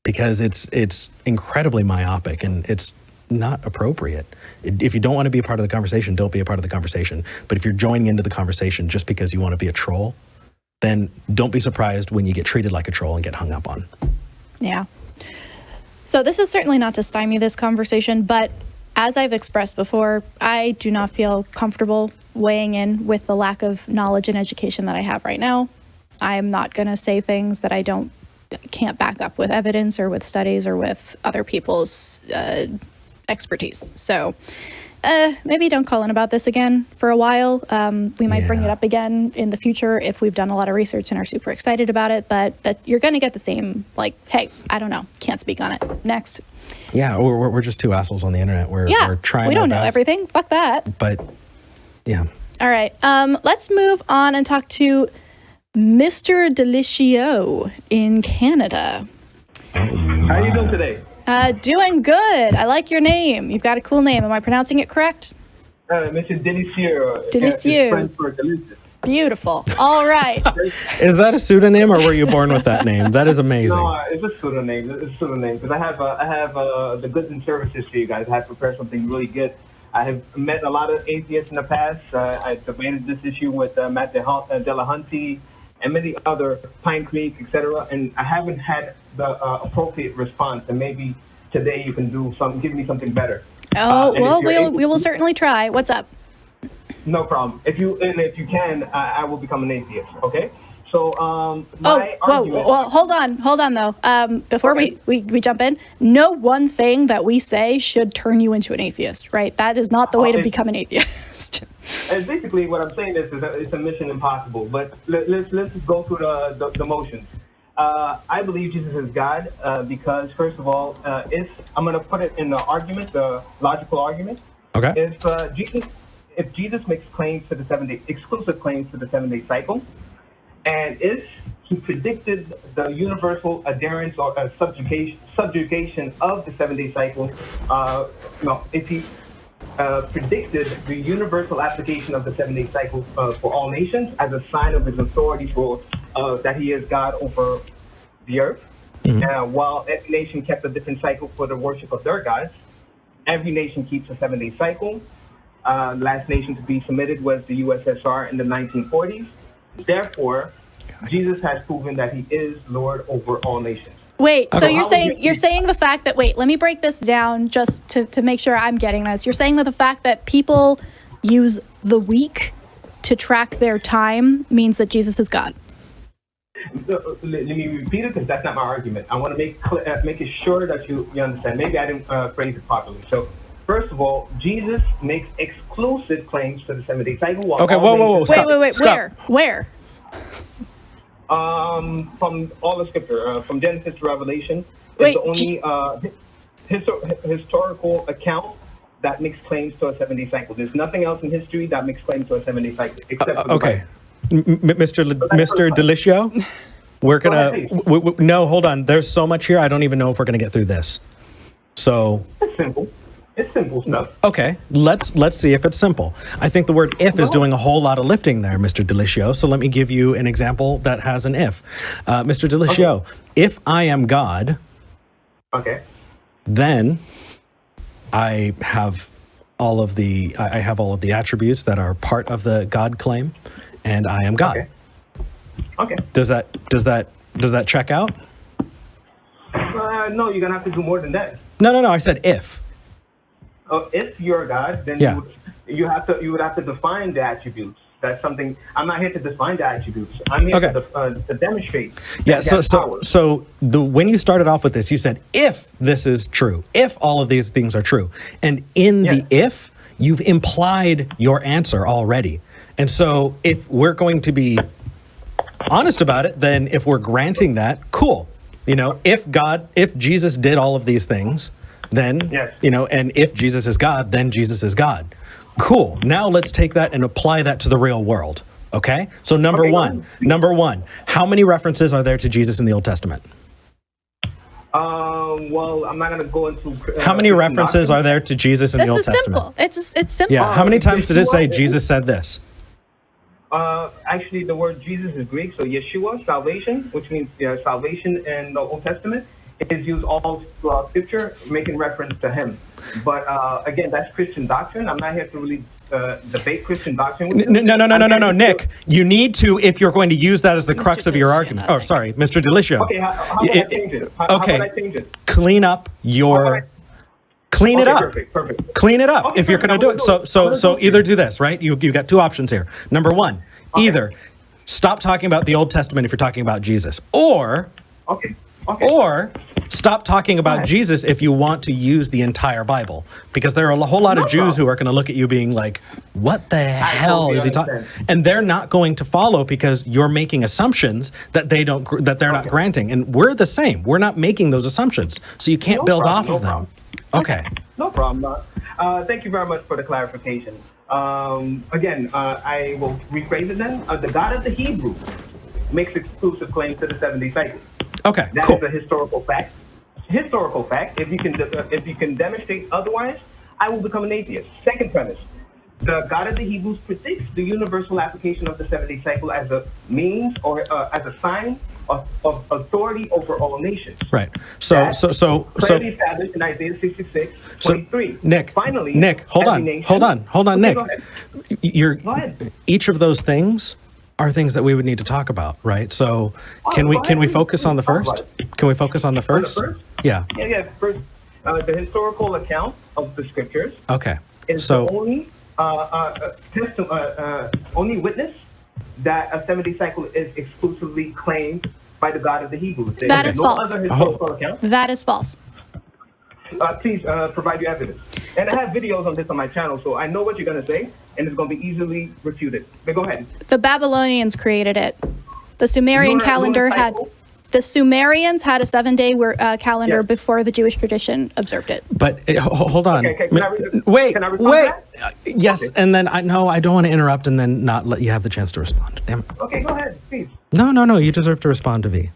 Because it's incredibly myopic and it's not appropriate. If you don't want to be a part of the conversation, don't be a part of the conversation. But if you're joining into the conversation just because you want to be a troll, then don't be surprised when you get treated like a troll and get hung up on. Yeah. So this is certainly not to stymie this conversation, but as I've expressed before, I do not feel comfortable weighing in with the lack of knowledge and education that I have right now. I'm not going to say things that I can't back up with evidence or with studies or with other people's expertise. So maybe don't call in about this again for a while. We might bring it up again in the future if we've done a lot of research and are super excited about it, but that you're going to get the same, hey, I don't know, can't speak on it. Next. Yeah, we're just two assholes on the internet. We're trying. We don't know everything. Fuck that. But yeah. All right. Let's move on and talk to Mr. Delicieux in Canada. How are you doing today? Doing good. I like your name. You've got a cool name. Am I pronouncing it correct? Mr. Delicieux. Delicieux. French for delicious. Beautiful. All right. Is that a pseudonym, or were you born with that name? That is amazing. No, it's a pseudonym. It's a pseudonym because I have the goods and services for you guys. I have prepared something really good. I have met a lot of atheists in the past. I debated this issue with Matt Delahunty and many other, Pine Creek, etc. And I haven't had the appropriate response. And maybe today you can give me something better. Well, we will certainly try. What's up? No problem. If you can, I will become an atheist. Okay. So Well, hold on though. Before we jump in, no one thing that we say should turn you into an atheist, right? That is not the way to become an atheist. And basically, what I'm saying is that it's a mission impossible. But let's just go through the motions. I believe Jesus is God because, first of all, I'm going to put it in the argument, the logical argument. Okay. If Jesus makes claims to the 7-day, exclusive claims to the 7-day cycle, and if he predicted the universal adherence or subjugation of the 7-day cycle, if he predicted the universal application of the 7-day cycle for all nations as a sign of his authority for that he is God over the earth, while every nation kept a different cycle for the worship of their gods, every nation keeps a 7-day cycle. Last nation to be submitted was the USSR in the 1940s. Therefore, Jesus has proven that he is Lord over all nations. Wait, so Okay. you're saying the fact that, wait, let me break this down just to make sure I'm getting this. You're saying that the fact that people use the week to track their time means that Jesus is God. Let me repeat it because that's not my argument. I want to make it sure that you understand. Maybe I didn't phrase it properly. So, first of all, Jesus makes exclusive claims to the 7-day cycle. While Okay, all whoa, nations- Wait, Stop. where? From all the scripture, from Genesis to Revelation, Wait, is the only historical account that makes claims to a 7-day cycle. There's nothing else in history that makes claims to a 7-day cycle except for the Okay, Bible. Mr. Delicieux, we're gonna. ahead, No, hold on. There's so much here. I don't even know if we're gonna get through this. So. It's simple. It's simple stuff. Okay, let's see if it's simple. I think the word "if" is doing a whole lot of lifting there, Mr. Delicieux. So let me give you an example that has an "if." Mr. Delicieux, if I am God, Okay. then I have all of the attributes that are part of the God claim, and I am God. Okay. Does that check out? No, you're gonna have to do more than that. No. I said if. If you're God, then Yeah. you would have to define the attributes. That's something. I'm not here to define the attributes. I'm here Okay. to demonstrate. Yeah. that power. When you started off with this, you said if this is true, if all of these things are true, and in the if, you've implied your answer already. And so, if we're going to be honest about it, then if we're granting that, cool. If Jesus did all of these things, then, Yes. and if Jesus is God, then Jesus is God. Cool. Now let's take that and apply that to the real world. Okay? So number one, how many references are there to Jesus in the Old Testament? Well, I'm not going to go into... How many references are there to Jesus in This the Old is Testament? simple. It's simple. Yeah. How many times did it say Yeshua- Jesus said this? Actually, the word Jesus is Greek, so Yeshua, salvation, which means salvation in the Old Testament, is used all throughout Scripture, making reference to him. But again, that's Christian doctrine. I'm not here to really debate Christian doctrine with you. No, Nick. You need to, if you're going to use that as the crux of your argument. Oh, sorry, Mr. Delicieux. Okay, how would I change it? How would I change it? Clean up your... Clean it up. Perfect. Clean it up Okay, if you're going to do it. So either do this, right? You got two options here. Number one, either stop talking about the Old Testament if you're talking about Jesus, or stop talking about Jesus if you want to use the entire Bible, because there are a whole lot of Jews who are going to look at you being like, "What the hell is he talking?" And they're not going to follow because you're making assumptions that they're not granting, and we're the same. We're not making those assumptions, so you can't build off of them. Okay. No problem. Thank you very much for the clarification. Again, I will rephrase it then. The God of the Hebrews makes exclusive claims to the 7-day cycle. Okay. That Cool. is a historical fact. Historical fact. If you can demonstrate otherwise, I will become an atheist. Second premise: the God of the Hebrews predicts the universal application of the 7-day cycle as a means or as a sign of authority over all nations. Right. So Clearly established in Isaiah 66:23. Nick, Finally, hold every on, nation- hold on, Okay, Nick. go ahead. Go ahead. Each of those things are things that we would need to talk about, right? So can we focus on the first? Can we focus on the first? first? Yeah. Yeah. First, the historical account of the scriptures Okay. is So the only witness that a 7-day cycle is exclusively claimed by the God of the Hebrews. There That is is no false. other historical account. That is false. Please provide your evidence. And I have videos on this on my channel, so I know what you're going to say, and it's going to be easily refuted. But go ahead. The Babylonians created it. The Sumerian Lunar calendar had... cycle? The Sumerians had a 7-day calendar Yes. before the Jewish tradition observed it. But hold on. Okay, can I re- Wait. can I respond to that? Yes, Okay. and then I don't want to interrupt and then not let you have the chance to respond. Damn it. Okay, go ahead, please. No. You deserve to respond to V.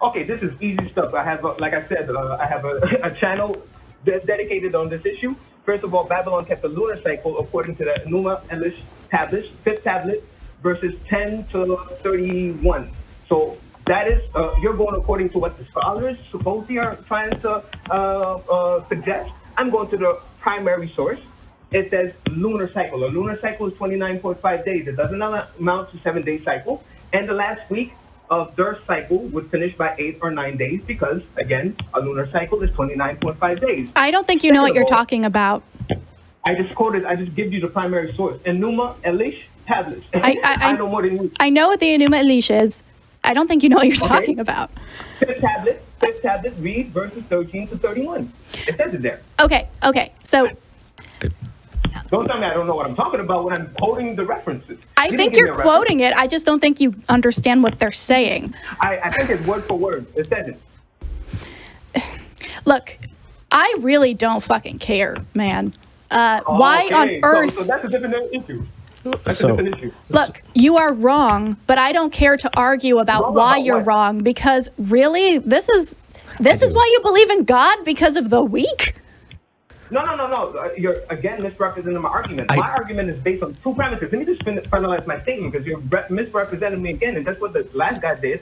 Okay, this is easy stuff. I have, like I said, I have a channel dedicated on this issue. First of all, Babylon kept the lunar cycle according to the Numa Elish tablets, 5th tablet, verses 10 to 31. So that is, you're going according to what the scholars supposedly are trying to suggest. I'm going to the primary source. It says lunar cycle. A lunar cycle is 29.5 days. It doesn't amount to 7-day cycle. and the last week of their cycle would finish by 8 or 9 days because, again, a lunar cycle is 29.5 days. I don't think you know what you're talking about. I just give you the primary source. Enuma Elish tablets. I know more than you. I know what the Enuma Elish is. I don't think you know what you're talking about. Fifth tablet, read verses 13 to 31. It says it there. Okay, so... Don't tell me I don't know what I'm talking about when I'm quoting the references. I think you're quoting it. I just don't think you understand what they're saying. I think it's word for word. It says it. Look, I really don't fucking care, man. Why on earth... So that's a different issue. That's a different issue. Look, you are wrong, but I don't care to argue about why you're wrong, because really, this is why you believe in God, because of the weak? No. You're, again, misrepresenting my argument. My argument is based on two premises. Let me just finalize my statement, because you're misrepresenting me again, and that's what the last guy did.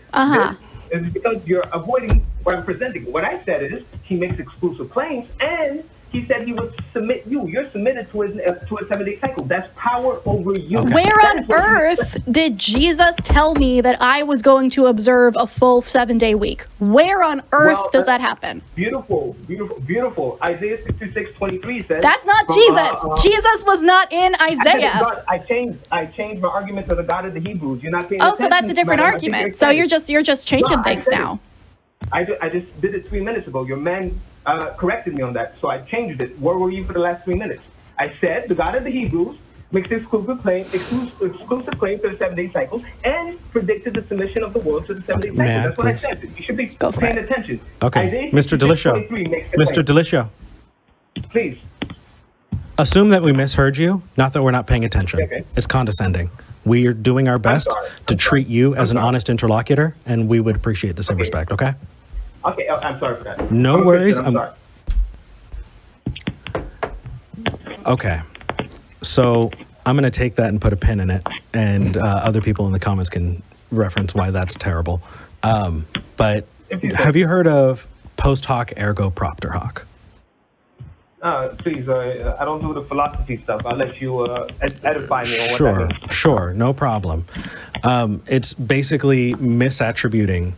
It's because you're avoiding what I'm presenting. What I said is, he makes exclusive claims, and he said he would submit you. You're submitted to a 7-day cycle. That's power over you. Okay. Where on earth did Jesus tell me that I was going to observe a full 7-day week? Where on earth does that happen? Beautiful. Isaiah 66:23 says. That's not Jesus. Jesus was not in Isaiah. I changed my argument to the God of the Hebrews. You're not paying attention. So that's a different argument. So you're just changing things now. I just did it 3 minutes ago. Your man corrected me on that, so I changed it. Where were you for the last 3 minutes? I said the God of the Hebrews makes exclusive claim to the 7-day cycle and predicted the submission of the world to the 7-day cycle. That's what I said. You should be paying attention. Okay, Mr. Delicieux. Mr. Delicieux. Please. Assume that we misheard you, not that we're not paying attention. Okay. It's condescending. We are doing our best to treat you as an honest interlocutor, and we would appreciate the same respect, okay? Okay, I'm sorry for that. No worries. I'm sorry. Okay. So I'm going to take that and put a pin in it, and other people in the comments can reference why that's terrible. But have you heard of post hoc ergo propter hoc? Please, I don't do the philosophy stuff. I'll let you edify me on what that means. Sure, no problem. It's basically misattributing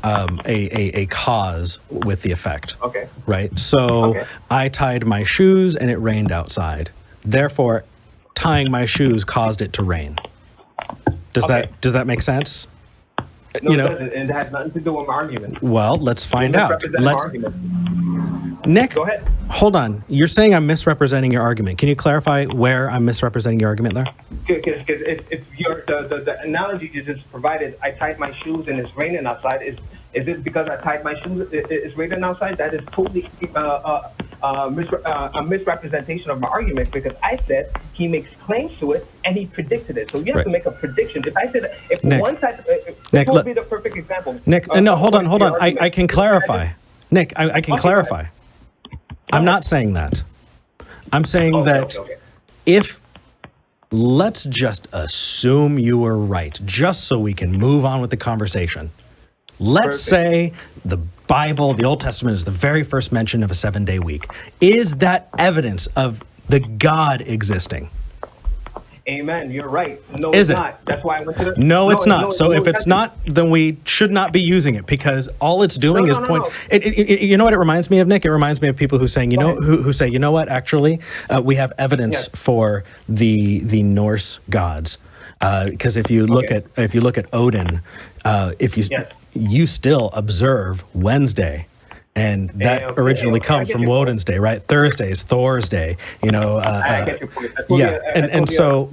a cause with the effect. Okay. Right? So I tied my shoes and it rained outside. Therefore, tying my shoes caused it to rain. Does that make sense? No, it doesn't. And it has nothing to do with my argument. Well, let's find out. Nick, go ahead. Hold on. You're saying I'm misrepresenting your argument. Can you clarify where I'm misrepresenting your argument there? Because if the analogy you just provided, I tied my shoes and it's raining outside, is it because I tied my shoes, it's raining outside? That is totally a misrepresentation of my argument, because I said he makes claims to it and he predicted it. So you have to make a prediction. If I said, if Nick, one side, this would be the perfect example. Nick, no, hold on. I can clarify. Nick, I can clarify. I'm not saying that. I'm saying that if, let's just assume you were right, just so we can move on with the conversation. Let's say the Bible, the Old Testament, is the very first mention of a 7-day week. Is that evidence of the God existing? Amen. You're right. No, it's not. That's why I went to the... No, it's not. So if it's not, then we should not be using it, because all it's doing is point... You know what it reminds me of, Nick? It reminds me of people who saying, who say, you know what, actually, we have evidence for the Norse gods. Because if you look at Odin, you still observe Wednesday. And that originally comes from Woden's Day, right? Thursday is Thor's Day, I get your point. So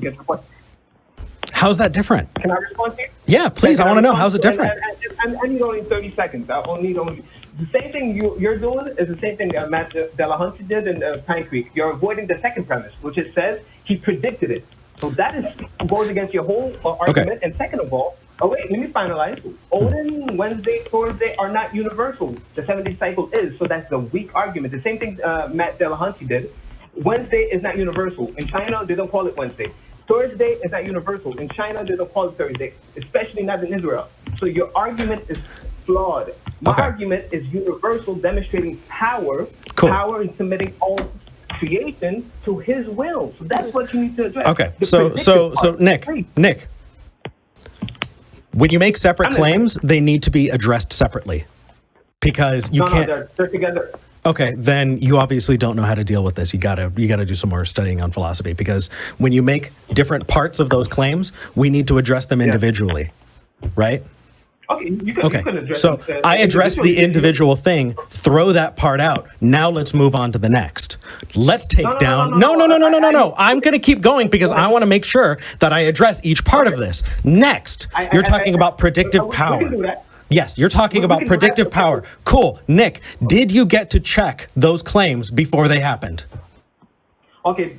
how's that different? Can I respond to you? Yeah, please. I want to know, how's it different? I need only 30 seconds. I only need the same thing you're doing is the same thing that Matt Delahunty did in Pine Creek. You're avoiding the second premise, which it says he predicted it. So that goes against your whole argument. Okay. And second of all, let me finalize. Odin, Wednesday, Thursday are not universal. The 7-day cycle is, so that's the weak argument. The same thing Matt Delahunty did. Wednesday is not universal. In China, they don't call it Wednesday. Thursday is not universal. In China, they don't call it Thursday, especially not in Israel. So your argument is flawed. My argument is universal, demonstrating power in submitting all creation to his will. So that's what you need to address. Okay, so Nick, When you make separate claims, they need to be addressed separately, because you can't. No, they're together. Okay, then you obviously don't know how to deal with this. You gotta do some more studying on philosophy, because when you make different parts of those claims, we need to address them individually, right? Okay, you can address so them, I addressed the individual thing. Throw that part out. Now let's move on to the next. Let's take down. No. I'm going to keep going because I want to make sure that I address each part of this. Next, you're talking about predictive power. We can do that. Yes, you're talking about predictive power. Cool. Nick, did you get to check those claims before they happened? Okay,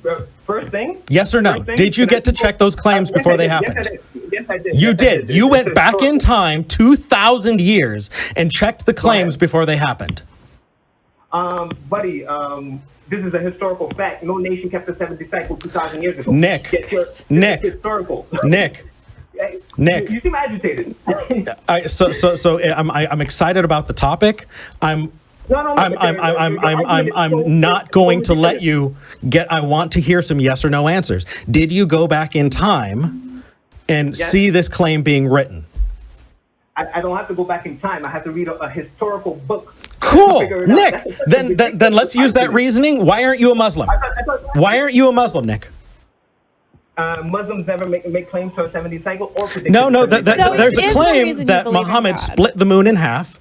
first thing. Yes or no? Did you get to check those claims before they happened? Yes, I did. You did. You went back in time 2,000 years and checked the claims before they happened. Buddy, this is a historical fact. No nation kept the 70 cycle 2,000 years ago. Nick. Historical. Nick. You seem agitated. I'm excited about the topic. I'm not going to let you get. I want to hear some yes or no answers. Did you go back in time and see this claim being written? I don't have to go back in time. I have to read a historical book. Cool, Nick. Then let's use that reasoning. Why aren't you a Muslim? Why aren't you a Muslim, Nick? Muslims never make claims to a 70 cycle or predict. No. There's a claim that Muhammad split the moon in half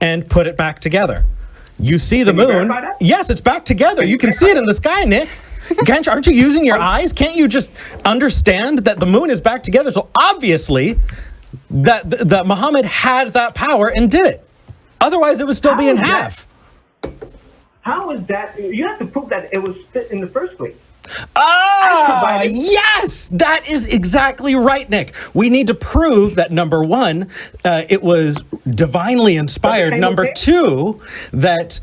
and put it back together. You see the moon. Yes, it's back together. You can see it in the sky, Nick. Aren't you using your eyes? Can't you just understand that the moon is back together? So obviously that Muhammad had that power and did it. Otherwise, it would still be in half. How is that? You have to prove that it was split in the first place. Yes, that is exactly right, Nick. We need to prove that, number one, it was divinely inspired. Number two, that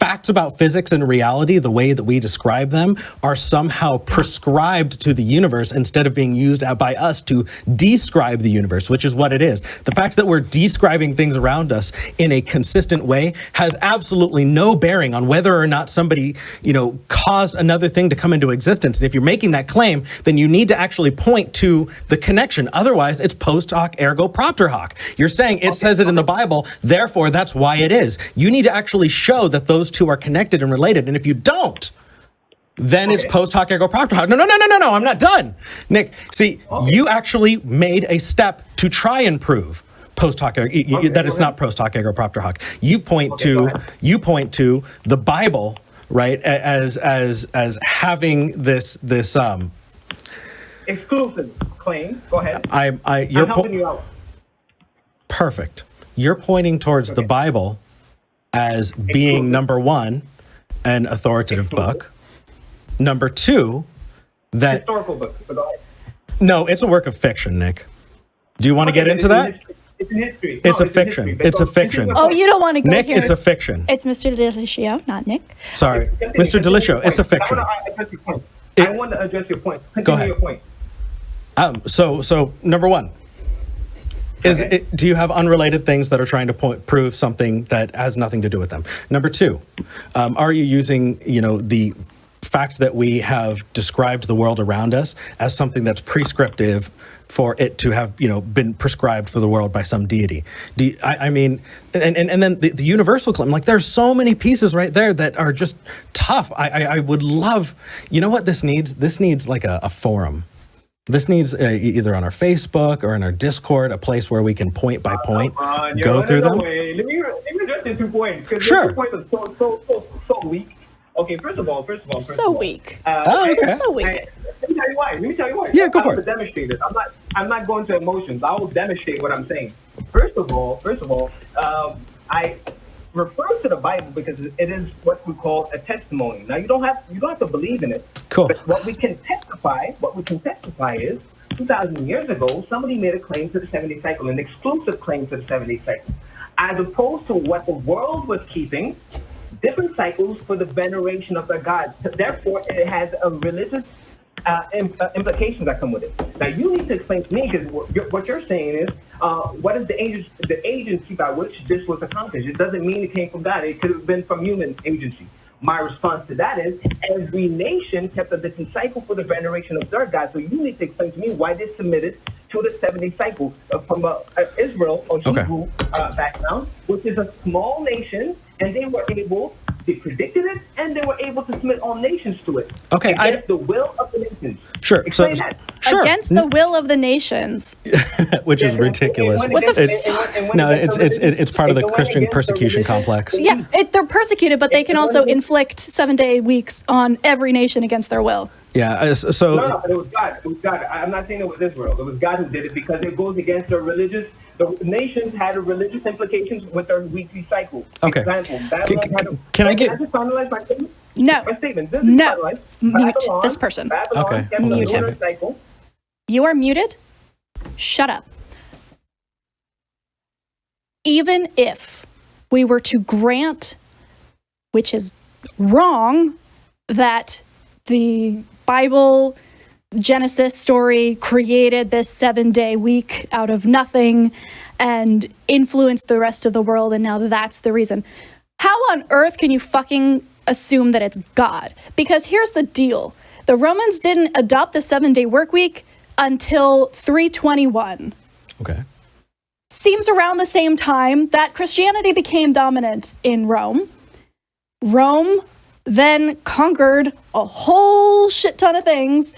facts about physics and reality, the way that we describe them, are somehow prescribed to the universe instead of being used by us to describe the universe, which is what it is. The fact that we're describing things around us in a consistent way has absolutely no bearing on whether or not somebody, caused another thing to come into existence. And if you're making that claim, then you need to actually point to the connection. Otherwise, it's post hoc ergo propter hoc. You're saying it says it in the Bible, therefore that's why it is. You need to actually show that those two are connected and related. And if you don't, then it's post hoc ergo propter hoc. No, I'm not done. Nick, see, you actually made a step to try and prove post hoc that it's not post hoc ergo propter hoc. You point to the Bible, right, as having this exclusive claim. Go ahead. I'm helping you out. Perfect. You're pointing towards the Bible as being, number one, an authoritative book. Number two, that historical book. No, it's a work of fiction, Nick. Do you want to get into that? It's in history. It's a fiction. It's a fiction. Oh, you don't want to go Nick, here. it's a fiction. It's Mr. Delicieux, not Nick. Sorry, Mr. Delicieux, it's a fiction. I want to address your point. Continue your point. So number one. Do you have unrelated things that are trying to prove something that has nothing to do with them? Number two, are you using, the fact that we have described the world around us as something that's prescriptive for it to have, been prescribed for the world by some deity? And then the universal claim, like there's so many pieces right there that are just tough. I would love, what this needs? This needs like a forum. This needs either on our Facebook or in our Discord, a place where we can point by point go through them. Let me address your 2 points. Sure. Your 2 points are so weak. Okay, first of all. Weak. Okay. So weak. Let me tell you why. Yeah, go for it. I'm a demonstrator. I'm not going to emotions. I will demonstrate what I'm saying. First of all, I refer to the Bible because it is what we call a testimony. Now you don't have to believe in it. Cool. But what we can testify is 2,000 years ago, somebody made a claim to the 70 cycle, an exclusive claim to the 70 cycle, as opposed to what the world was keeping, different cycles for the veneration of their gods. Therefore, it has a religious implications that come with it. Now you need to explain to me, because what you're saying is, what is the agency by which this was accomplished? It doesn't mean it came from God. It could have been from human agency. My response to that is every nation kept a different cycle for the veneration of their God. So you need to explain to me why they submitted to the 7-day cycle from Israel or Hebrew background, which is a small nation, and they predicted it, and they were able to submit all nations to it. Okay, against the will of the nations. Sure. Explain that. Sure. Against the will of the nations. Which is ridiculous. It's part of the Christian persecution complex. Yeah, they're persecuted, but they can also inflict 7-day weeks on every nation against their will. Yeah, so... No, it was God. It was God. I'm not saying it was Israel. It was God who did it because it goes against their religious... The nations had religious implications with their weekly cycle. Okay. Example, can I just finalize my statement? No. My statement. This No. is Mute this person. Okay. Mute him. Cycle. You are muted. Shut up. Even if we were to grant, which is wrong, that the Bible Genesis story created this 7-day week out of nothing and influenced the rest of the world, and now that's the reason. How on earth can you fucking assume that it's God? Because here's the deal. The Romans didn't adopt the 7-day work week until 321. Okay. Seems around the same time that Christianity became dominant in Rome. Rome then conquered a whole shit ton of things.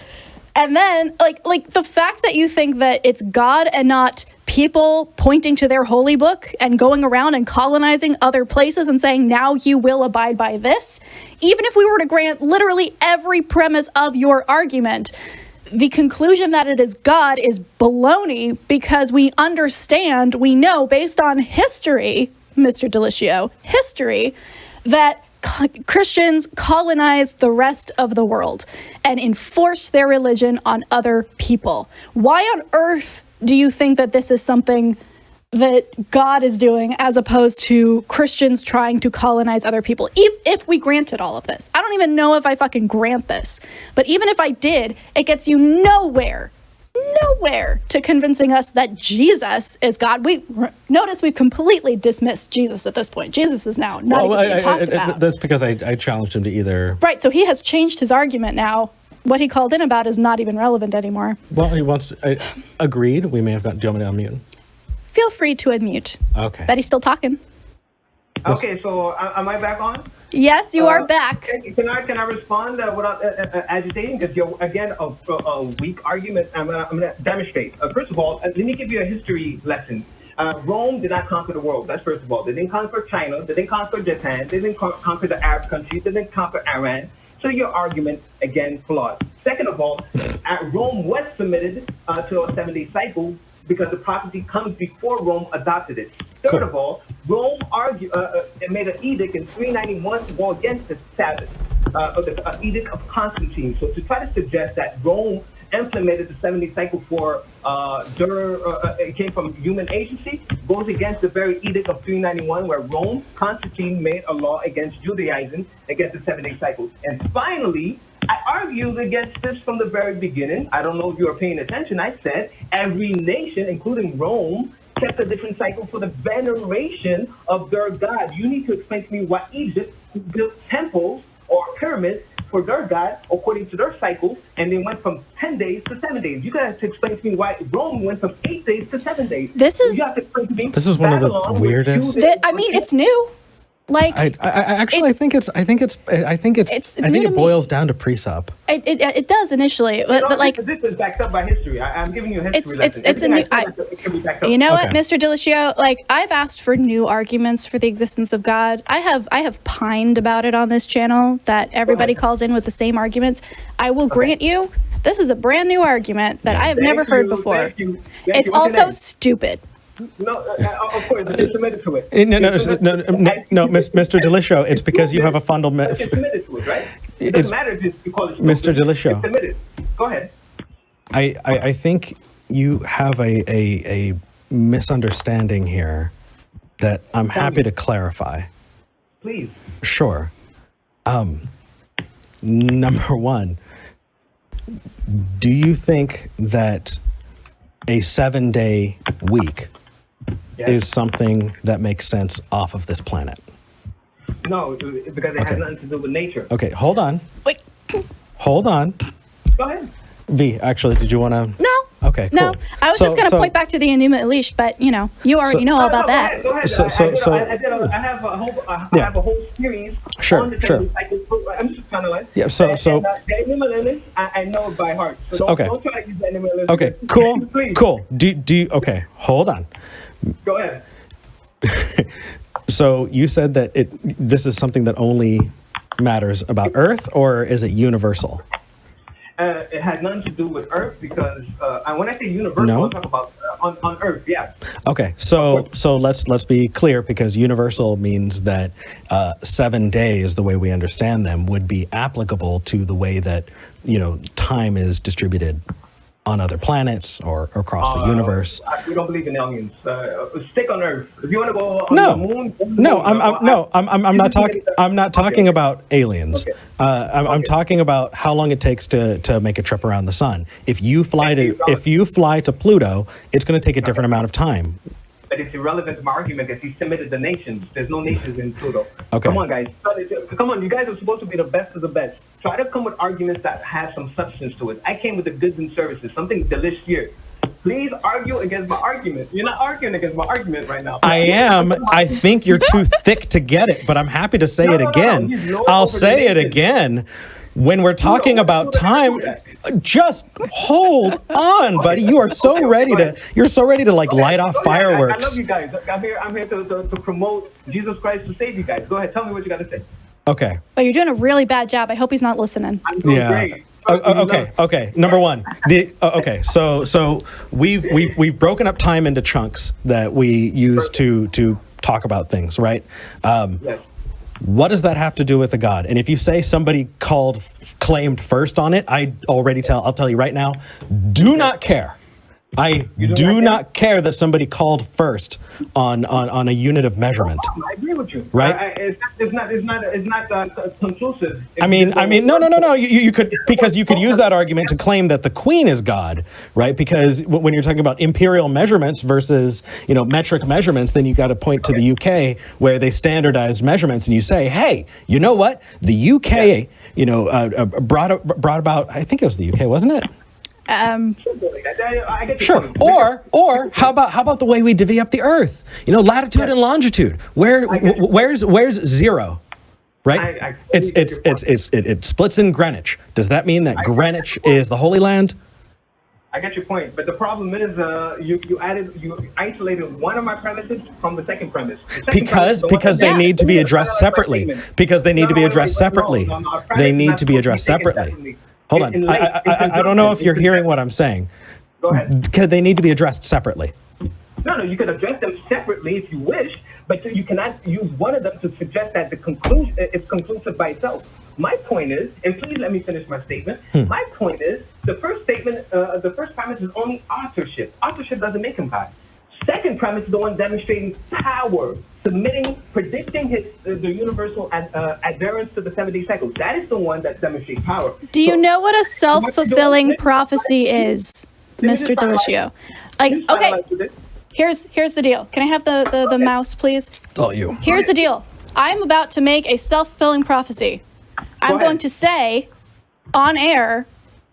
And then, like the fact that you think that it's God and not people pointing to their holy book and going around and colonizing other places and saying, now you will abide by this, even if we were to grant literally every premise of your argument, the conclusion that it is God is baloney, because we know based on history, Mr. Delicieux, history, that Christians colonized the rest of the world and enforced their religion on other people. Why on earth do you think that this is something that God is doing as opposed to Christians trying to colonize other people? If we granted all of this, I don't even know if I fucking grant this, but even if I did, it gets you nowhere to convincing us that Jesus is God. Notice we've completely dismissed Jesus at this point. Jesus is now not even being talked about. That's because I challenged him to either. Right, so he has changed his argument now. What he called in about is not even relevant anymore. Well, he wants to... agreed. We may have got... Do you want me to unmute? Feel free to unmute. Okay. Bet he's still talking. Okay, so am I back on? Yes, you are back. Can I respond without agitating? Because you're, again, a weak argument. I'm going to demonstrate. First of all, let me give you a history lesson. Rome did not conquer the world. That's first of all. They didn't conquer China. They didn't conquer Japan. They didn't conquer the Arab countries. They didn't conquer Iran. So your argument, again, flawed. Second of all, Rome was submitted to a 7-day cycle because the prophecy comes before Rome adopted it. Third of all, Rome made an edict in 391 to go against the Sabbath, the edict of Constantine. So to try to suggest that Rome implemented the 7-day cycle for it came from human agency goes against the very edict of 391, where Rome, Constantine, made a law against Judaism, against the 7-day cycle. And finally, I argued against this from the very beginning. I don't know if you were paying attention. I said every nation, including Rome, kept a different cycle for the veneration of their god. You need to explain to me why Egypt built temples or pyramids for their god according to their cycle, and they went from 10 days to 7 days. You have to explain to me why Rome went from 8 days to 7 days. This is you have to explain to me this is one of the weirdest. I mean, it's new. Like, I think it boils down to precept. It does initially, but like this is backed up by history. I'm giving you a history lesson. It's a new. You know what, Okay. Mr. Delicieux? Like, I've asked for new arguments for the existence of God. I have pined about it on this channel that everybody calls in with the same arguments. I will grant you, this is a brand new argument that I have never heard before. Thank you. It's also stupid. No, of course, it's submitted to it. No, Mr. Delicieux, it's because you have a fundamental. It's submitted to it, right? It doesn't matter if you call it Mr. Delicieux. It's submitted. Go ahead. I think you have a misunderstanding here that I'm happy to clarify. Please. Sure. Number one, do you think that a 7-day week Yes. is something that makes sense off of this planet? No, because it has nothing to do with nature. Okay, hold on. Wait. Hold on. Go ahead. V, actually, did you want to? No. Okay, cool. No, I was just going to point back to the Enuma Elish, but you already know all about that. Go ahead. I have a whole series. Sure, on the sure. I'm just kind of like. Yeah. So. the Enuma Elish, I know it by heart. So don't try to use the Enuma Elish. Okay. Cool. Please. Cool. Do you? Okay. Hold on. Go ahead. So you said that this is something that only matters about Earth, or is it universal? It had nothing to do with Earth because when I say universal, I'm talking about on Earth. Yeah. Okay, so let's be clear, because universal means that 7 days, the way we understand them, would be applicable to the way that time is distributed on other planets or across the universe. We don't believe in aliens. Stick on Earth. If you want to go on the moon, I'm not talking about aliens. Okay. I'm talking about how long it takes to make a trip around the sun. If you fly to Pluto, it's going to take a different amount of time. But it's irrelevant to my argument that he submitted the nations. There's no nations in Pluto. Okay. Come on, guys. Come on, you guys are supposed to be the best of the best. Try to come with arguments that have some substance to it. I came with the goods and services, something delicious. Please argue against my argument. You're not arguing against my argument right now. I am. I think you're too thick to get it, but I'm happy to say it again. I'll say it again. When we're talking about time, just hold on, buddy. You are so ready to like light off fireworks. I love you guys. I'm here to promote Jesus Christ to save you guys. Go ahead, tell me what you got to say. Okay. But you're doing a really bad job. I hope he's not listening. I'm doing great. Okay. Number one, So we've broken up time into chunks that we use to talk about things, right? Yes. What does that have to do with a God? And if you say somebody claimed first on it, I'll tell you right now, do not care. I do not care that somebody called first on a unit of measurement. I agree with you. Right? It's not conclusive. No. You could use that argument to claim that the Queen is God, right? Because when you're talking about imperial measurements versus metric measurements, then you got to point to the UK where they standardized measurements, and you say, hey, you know what? The UK, brought about. I think it was the UK, wasn't it? I get Sure. Or how about the way we divvy up the Earth? Latitude and longitude. Where's zero? Right? It splits in Greenwich. Does that mean that Greenwich is the Holy Land? I get your point, but the problem is you isolated one of my premises from the second premise. Because they need to be addressed separately. Because they need to be addressed separately. They need to be addressed separately. Hold on. I don't know if you're hearing what I'm saying. Go ahead. Because they need to be addressed separately. No, you can address them separately if you wish, but you cannot use one of them to suggest that the conclusion is conclusive by itself. My point is, and please let me finish my statement. My point is, the first premise is only authorship. Authorship doesn't make him God. Second premise is the one demonstrating power, predicting the universal adherence to the 7-day cycle. That is the one that demonstrates power. Do you know what a self-fulfilling prophecy is, Mr. Delicieux? Okay, here's the deal. Can I have the mouse, please? Oh, you. Here's the deal. I'm about to make a self-fulfilling prophecy. I'm going to say on air,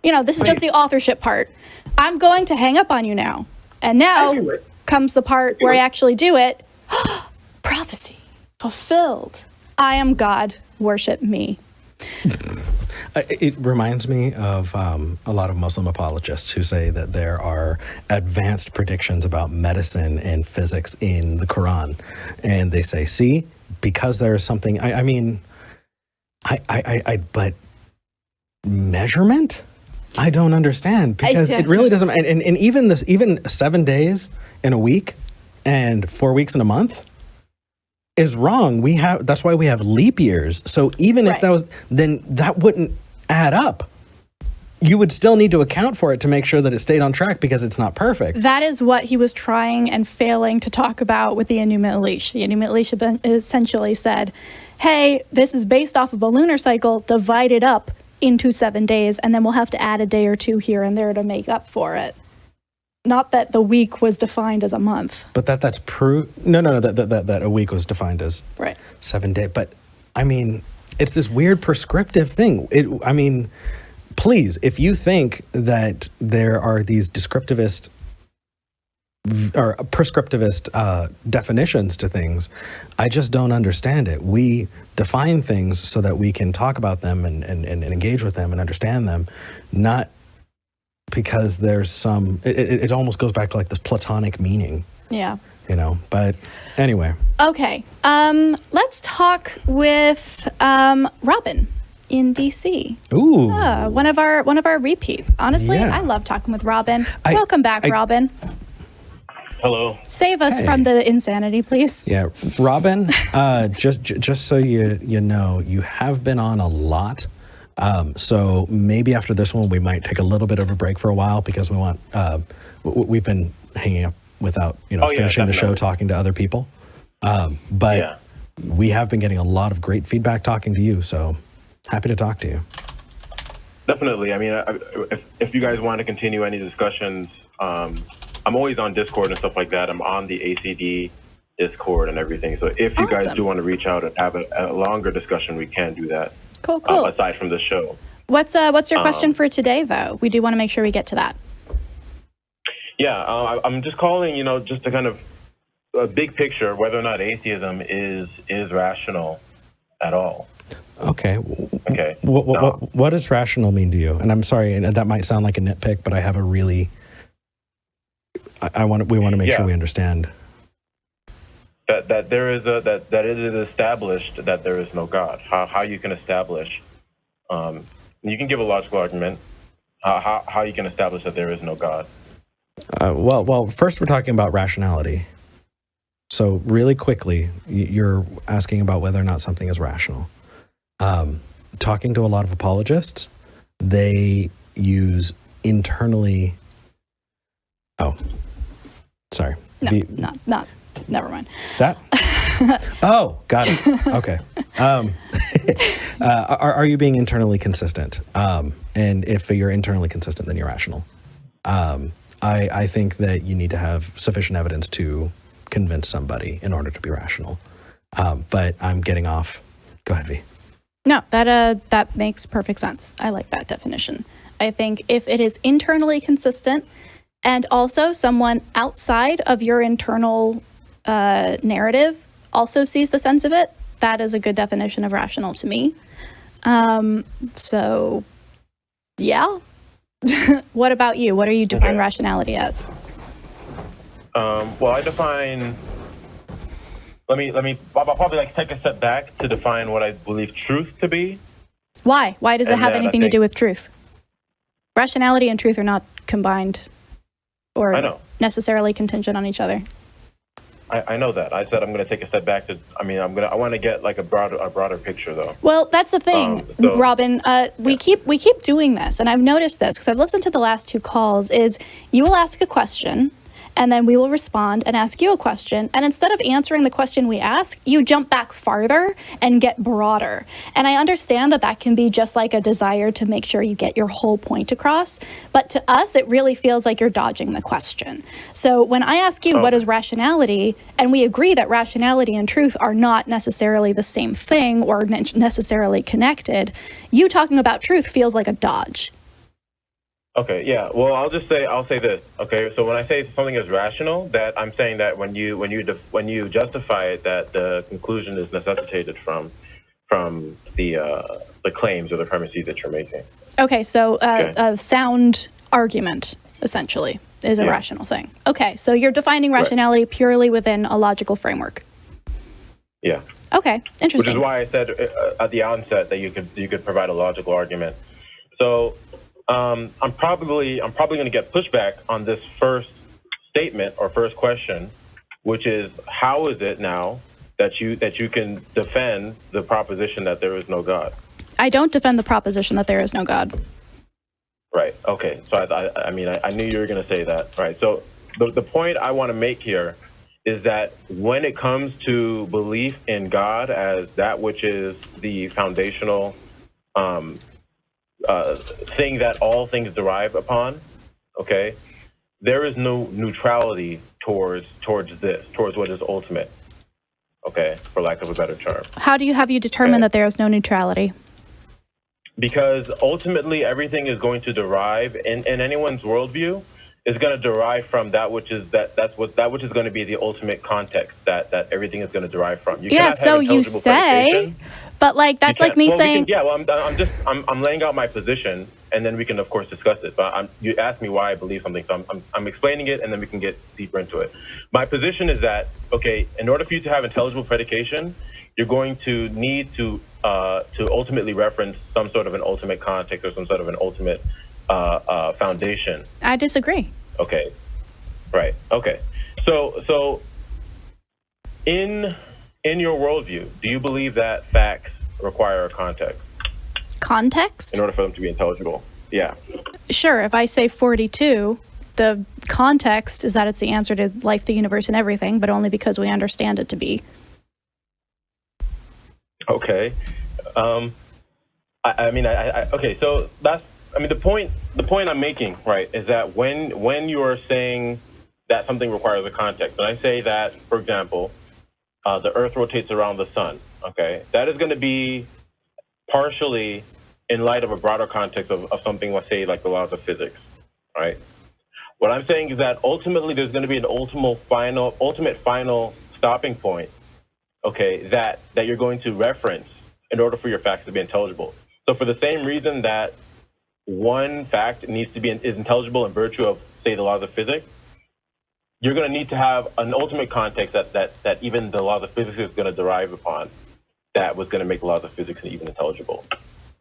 this is just the authorship part. I'm going to hang up on you now. And now comes the part where I actually do it. Prophecy fulfilled. I am God. Worship me. It reminds me of a lot of Muslim apologists who say that there are advanced predictions about medicine and physics in the Quran. And they say, see, because there is something, but measurement? I don't understand, because it really doesn't. And even 7 days in a week and 4 weeks in a month is wrong. That's why we have leap years. So even if that wouldn't add up. You would still need to account for it to make sure that it stayed on track, because it's not perfect. That is what he was trying and failing to talk about with the Enuma Elish. The Enuma Elish essentially said, hey, this is based off of a lunar cycle divided up into 7 days, and then we'll have to add a day or two here and there to make up for it. Not that the week was defined as a month. But that's proof. No, that a week was defined as 7 days. But I mean, it's this weird prescriptive thing. I mean, please, if you think that there are these descriptivist or prescriptivist definitions to things, I just don't understand it. We define things so that we can talk about them and engage with them and understand them, not because there's some, it almost goes back to like this Platonic meaning. Yeah. You know, but anyway. Okay. Let's talk with Robin in DC. Ooh. One of our repeats. Honestly, Yeah. I love talking with Robin. Welcome back, Robin. Hello. Save us Hey. from the insanity, please. Yeah, Robin, just so you know, you have been on a lot. So maybe after this one, we might take a little bit of a break for a while because we want, we've been hanging up without, finishing the show, definitely. talking to other people. But we have been getting a lot of great feedback talking to you. So happy to talk to you. Definitely. I mean, if you guys want to continue any discussions, I'm always on Discord and stuff like that. I'm on the ACD Discord and everything. So if you guys Awesome. do want to reach out and have a longer discussion, we can do that. Cool. Aside from the show. What's your question for today, though? We do want to make sure we get to that. Yeah, I'm just calling, just to kind of a big picture, whether or not atheism is rational at all. Okay. Okay. What does rational mean to you? And I'm sorry, and that might sound like a nitpick, but I have a really, we want to make sure we understand. That there is that it is established that there is no God. How you can establish, you can give a logical argument, how you can establish that there is no God. Well, first we're talking about rationality. So really quickly, you're asking about whether or not something is rational. Talking to a lot of apologists, they use internally. Oh, sorry. No, not. Never mind. That? Oh, got it. Okay. Are you being internally consistent? And if you're internally consistent, then you're rational. I think that you need to have sufficient evidence to convince somebody in order to be rational. But I'm getting off. Go ahead, Vi. No, that makes perfect sense. I like that definition. I think if it is internally consistent and also someone outside of your internal narrative also sees the sense of it, that is a good definition of rational to me. So, yeah. What about you? What do you define rationality as? Well, I define. I'll probably take a step back to define what I believe truth to be. Why? Why does it And have then anything I to do think- with truth? Rationality and truth are not combined or I know. necessarily contingent on each other. I know that. I said I'm going to take a step back to. I want to get like a broader picture though. Well, that's the thing, So- Robin. We keep doing this, and I've noticed this because I've listened to the last two calls. Is you will ask a question, and then we will respond and ask you a question. And instead of answering the question we ask, you jump back farther and get broader. And I understand that that can be just like a desire to make sure you get your whole point across. But to us, it really feels like you're dodging the question. So when I ask you what is rationality, and we agree that rationality and truth are not necessarily the same thing or necessarily connected, you talking about truth feels like a dodge. Okay, yeah. Well, I'll say this. Okay, so when I say something is rational, that I'm saying that when you justify it, that the conclusion is necessitated from the claims or the premises that you're making. Okay, so a sound argument essentially is a rational thing. Okay, so you're defining rationality purely within a logical framework. Yeah. Okay, interesting. Which is why I said at the onset that you could provide a logical argument. So. I'm probably going to get pushback on this first statement or first question, which is how is it now that you can defend the proposition that there is no God? I don't defend the proposition that there is no God. Right. Okay. So I knew you were going to say that. Right. So the point I want to make here is that when it comes to belief in God as that which is the foundational thing that all things derive upon, okay, there is no neutrality towards what is ultimate. okay, for lack of a better term. How do you have you determined that there is no neutrality? Because ultimately everything is going to derive in anyone's worldview is going to derive from that which is that which is going to be the ultimate context that everything is going to derive from. You Yeah, cannot have so you intelligible say, predication. but like that's like me saying. I'm laying out my position, and then we can of course discuss it. But you asked me why I believe something, so I'm explaining it, and then we can get deeper into it. My position is that okay, in order for you to have intelligible predication, you're going to need to ultimately reference some sort of an ultimate context or some sort of an ultimate foundation. I disagree. Okay, right. Okay, so in your worldview, do you believe that facts require a context? Context? In order for them to be intelligible? Yeah. Sure. If I say 42, the context is that it's the answer to life, the universe, and everything, but only because we understand it to be. Okay. Okay. So the point I'm making, right, is that when you are saying that something requires a context, when I say that, for example, the Earth rotates around the sun, okay, that is going to be partially in light of a broader context of something, let's say, like the laws of physics, right? What I'm saying is that ultimately there's going to be an ultimate final stopping point, okay, that you're going to reference in order for your facts to be intelligible. So for the same reason that one fact is intelligible in virtue of, say, the laws of physics, you're going to need to have an ultimate context that even the laws of physics is going to derive upon, that was going to make the laws of physics even intelligible.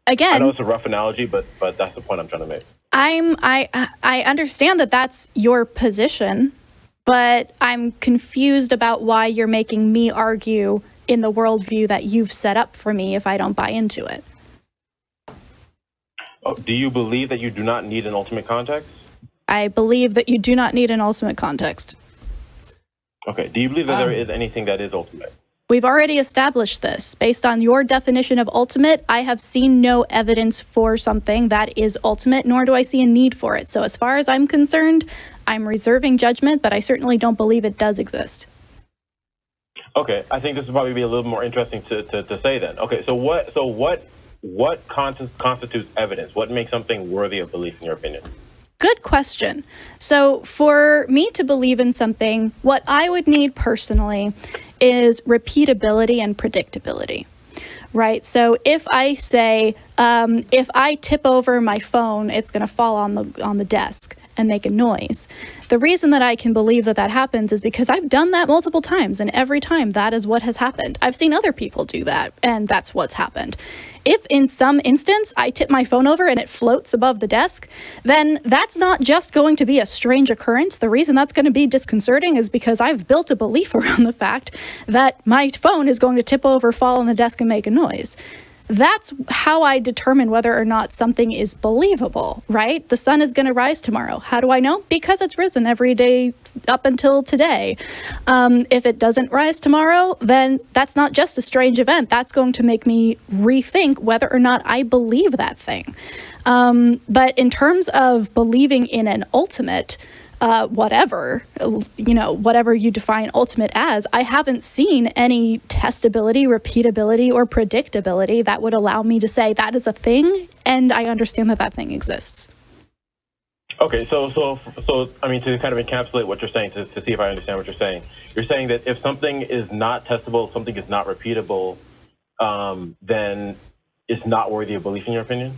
Again, I know it's a rough analogy, but that's the point I'm trying to make. I understand that that's your position, but I'm confused about why you're making me argue in the worldview that you've set up for me if I don't buy into it. Oh, do you believe that you do not need an ultimate context? I believe that you do not need an ultimate context. Okay. Do you believe that there is anything that is ultimate? We've already established this. Based on your definition of ultimate, I have seen no evidence for something that is ultimate, nor do I see a need for it. So as far as I'm concerned, I'm reserving judgment, but I certainly don't believe it does exist. Okay, I think this would probably be a little more interesting to say then. Okay, so what constitutes evidence? What makes something worthy of belief in your opinion? Good question. So for me to believe in something, what I would need personally is repeatability and predictability, right? So if I say, if I tip over my phone, it's going to fall on the desk and make a noise. The reason that I can believe that happens is because I've done that multiple times, and every time that is what has happened. I've seen other people do that, and that's what's happened. If in some instance I tip my phone over and it floats above the desk, then that's not just going to be a strange occurrence. The reason that's going to be disconcerting is because I've built a belief around the fact that my phone is going to tip over, fall on the desk, and make a noise. That's how I determine whether or not something is believable, right? The sun is going to rise tomorrow. How do I know? Because it's risen every day up until today. If it doesn't rise tomorrow, then that's not just a strange event. That's going to make me rethink whether or not I believe that thing. But in terms of believing in an ultimate, whatever you define ultimate as, I haven't seen any testability, repeatability, or predictability that would allow me to say that is a thing, and I understand that thing exists. Okay, so I mean, to kind of encapsulate what you're saying, to see if I understand what you're saying that if something is not testable, something is not repeatable, then it's not worthy of belief in your opinion?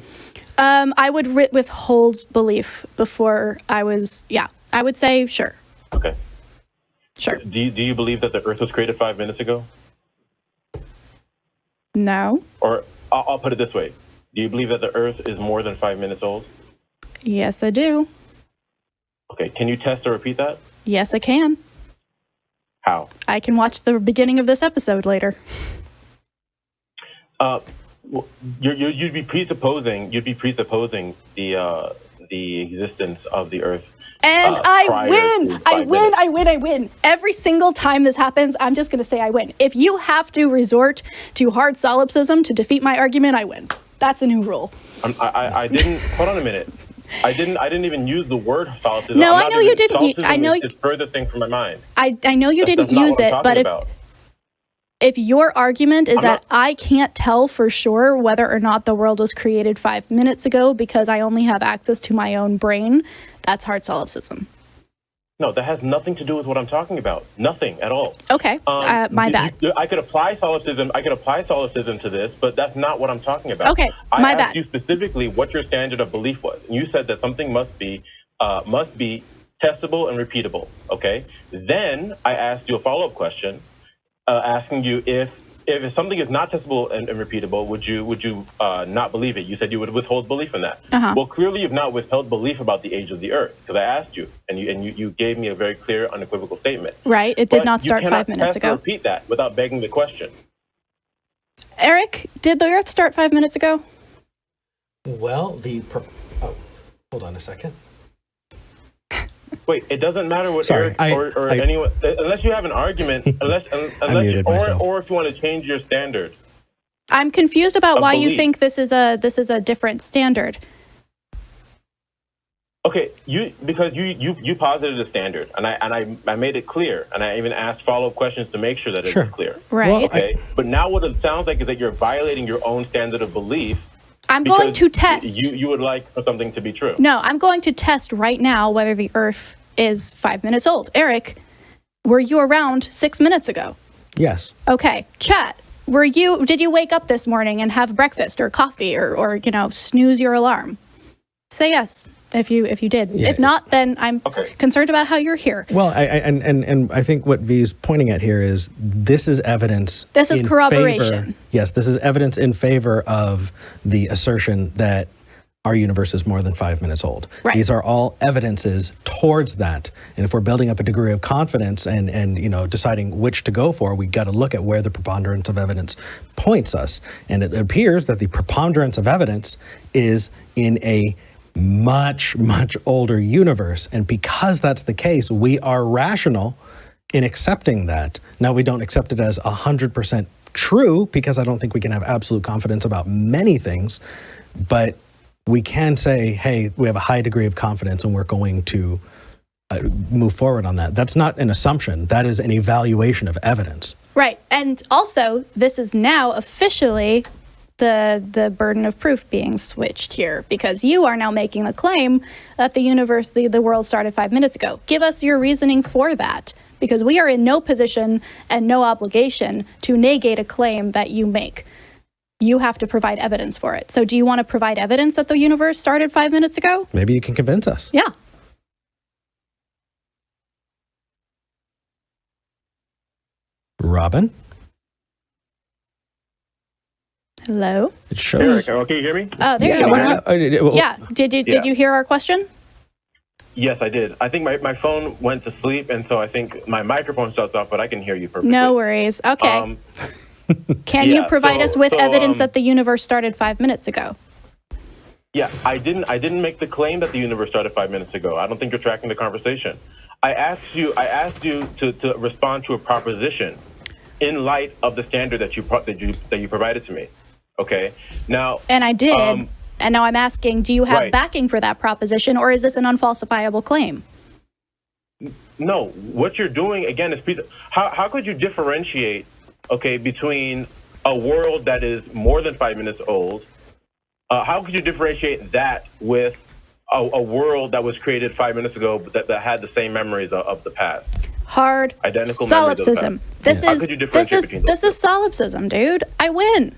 I would withhold belief before I would say sure. Okay. Sure. Do you believe that the Earth was created 5 minutes ago? No. Or I'll put it this way. Do you believe that the Earth is more than 5 minutes old? Yes, I do. Okay. Can you test or repeat that? Yes, I can. How? I can watch the beginning of this episode later. You'd be presupposing the existence of the Earth. And I win. Every single time this happens, I'm just going to say I win. If you have to resort to hard solipsism to defeat my argument, I win. That's a new rule. I didn't. Hold on a minute. I didn't even use the word solipsism. No, I know you didn't. I know it's further thing from my mind. I know you didn't use it, but if your argument is that I can't tell for sure whether or not the world was created 5 minutes ago because I only have access to my own brain, that's hard solipsism. No, that has nothing to do with what I'm talking about. Nothing at all. Okay, my bad. I could apply solipsism. I could apply solipsism to this, but that's not what I'm talking about. Okay, my bad. I asked you specifically what your standard of belief was, and you said that something must be testable and repeatable. Okay. Then I asked you a follow-up question, asking you if something is not testable and repeatable, would you not believe it? You said you would withhold belief in that. Well, clearly you've not withheld belief about the age of the Earth, because I asked you, and you gave me a very clear, unequivocal statement. Right. It did not start 5 minutes ago. Repeat that without begging the question. Eric, did the Earth start 5 minutes ago? Well, hold on a second. Wait, it doesn't matter what Sorry, Eric or anyone, unless you have an argument, unless or if you want to change your standard. I'm confused about why you belief. think this is a different standard. Okay, because you posited a standard, and I made it clear, and I even asked follow-up questions to make sure that it was clear. Right. Well, Okay, but now what it sounds like is that you're violating your own standard of belief. I'm going to test. You would like for something to be true. No, I'm going to test right now whether the Earth is 5 minutes old. Eric, were you around 6 minutes ago? Yes. Okay, chat. Did you wake up this morning and have breakfast or coffee or snooze your alarm? Say yes if you did. Yeah. If not, then I'm concerned about how you're here. Well, and I think what V's pointing at here is this is evidence. This is corroboration. Yes, this is evidence in favor of the assertion that our universe is more than 5 minutes old. Right. These are all evidences towards that. And if we're building up a degree of confidence and deciding which to go for, we got to look at where the preponderance of evidence points us. And it appears that the preponderance of evidence is in a much, much older universe. And because that's the case, we are rational in accepting that. Now, we don't accept it as 100% true, because I don't think we can have absolute confidence about many things, but we can say, hey, we have a high degree of confidence and we're going to move forward on that. That's not an assumption. That is an evaluation of evidence. Right. And also, this is now officially the burden of proof being switched here, because you are now making the claim that the world started 5 minutes ago. Give us your reasoning for that, because we are in no position and no obligation to negate a claim that you make. You have to provide evidence for it. So do you want to provide evidence that the universe started 5 minutes ago? Maybe you can convince us. Yeah. Robin? Hello? It shows. Eric, can you hear me? Oh, there you are. Yeah. Did you hear our question? Yes, I did. I think my phone went to sleep, and so I think my microphone shuts off, but I can hear you perfectly. No worries. Okay. Can you provide us with evidence that the universe started 5 minutes ago? Yeah, I didn't make the claim that the universe started 5 minutes ago. I don't think you're tracking the conversation. I asked you to respond to a proposition in light of the standard that you provided to me. Okay. Now. And I did. And now I'm asking, do you have backing for that proposition, or is this an unfalsifiable claim? No. What you're doing again is how could you differentiate? Okay, between a world that is more than 5 minutes old, how could you differentiate that with a world that was created 5 minutes ago that had the same memories of the past? Hard identical solipsism. This is solipsism, dude. I win.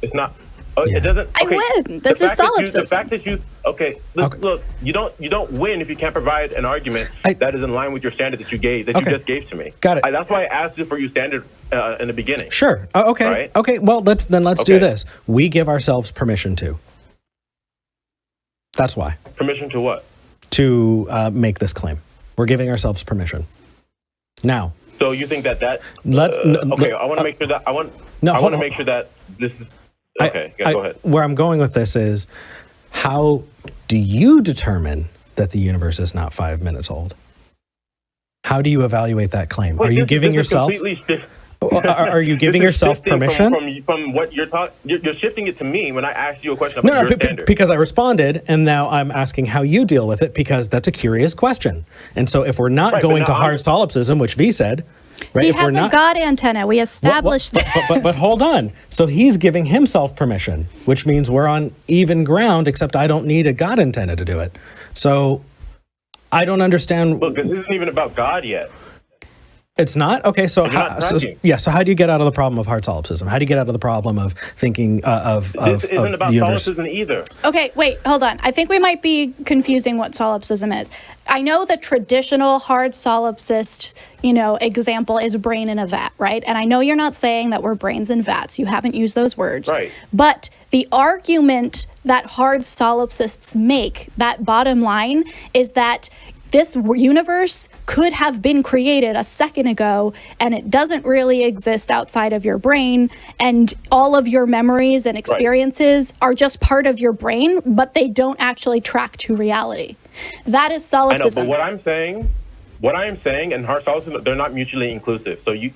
It's not. It doesn't. Okay. I win. This is solipsism. The fact that you look, you don't win if you can't provide an argument that is in line with your standard that you just gave to me. Got it. That's why I asked you for your standard in the beginning. Sure. Okay. Right? Okay. Well, let's do this. We give ourselves permission to. That's why. Permission to what? To make this claim. We're giving ourselves permission. Now. So you think that? I want to make sure that I want to make sure that this is. Okay, go ahead. Where I'm going with this is, how do you determine that the universe is not 5 minutes old? How do you evaluate that claim? Are you giving yourself? Are you giving yourself permission? From what you're talking, you're shifting it to me when I asked you a question about your standard. Because I responded, and now I'm asking how you deal with it, because that's a curious question. And so if we're not going to hard solipsism, which V said, right? He If has a God antenna. We established that. But hold on. So he's giving himself permission, which means we're on even ground, except I don't need a God antenna to do it. So I don't understand. Look, this isn't even about God yet. It's not? Okay, so so how do you get out of the problem of hard solipsism? How do you get out of the problem of thinking This isn't about solipsism either. Okay, wait, hold on. I think we might be confusing what solipsism is. I know the traditional hard solipsist, example is brain in a vat, right? And I know you're not saying that we're brains in vats. You haven't used those words. Right. But the argument that hard solipsists make, that bottom line, is that this universe could have been created a second ago, and it doesn't really exist outside of your brain, and all of your memories and experiences are just part of your brain, but they don't actually track to reality. That is solipsism. I know, but what I am saying, and hard solipsism, they're not mutually inclusive. So you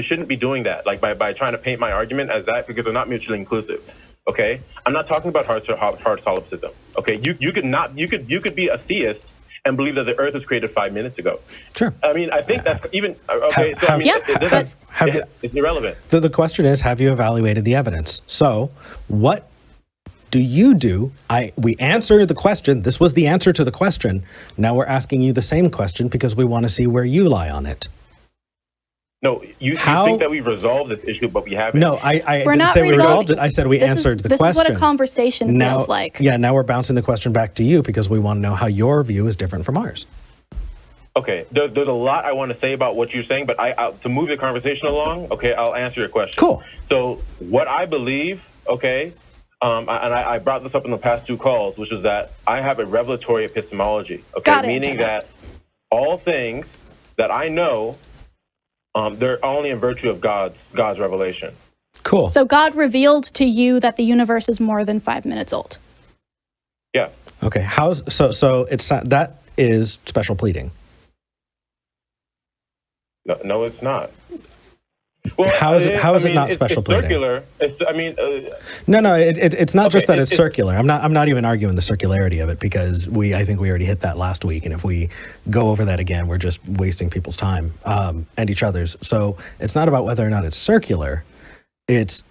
shouldn't be doing that, like by trying to paint my argument as that, because they're not mutually inclusive. Okay, I'm not talking about hard solipsism. Okay, you could be a theist and believe that the Earth was created 5 minutes ago. Sure. I mean, I think that's even okay. It's irrelevant. The question is, have you evaluated the evidence? So, what do you do? We answered the question. This was the answer to the question. Now we're asking you the same question because we want to see where you lie on it. No, you think that we've resolved this issue, but we haven't. No, I didn't say we resolved it. I said we answered the question. This is what a conversation feels like. Yeah, now we're bouncing the question back to you because we want to know how your view is different from ours. Okay, there's a lot I want to say about what you're saying, but to move the conversation along, okay, I'll answer your question. Cool. So what I believe, okay, and I brought this up in the past 2 calls, which is that I have a revelatory epistemology, okay, meaning that all things that I know, they're only in virtue of God's revelation. Cool. So God revealed to you that the universe is more than 5 minutes old. Yeah. Okay. So it's that is special pleading. No, it's not. Well, how is it not special pleading? Circular. No. It's not just that it's circular. I'm not even arguing the circularity of it because I think we already hit that last week, and if we go over that again, we're just wasting people's time and each other's. So it's not about whether or not it's circular. It's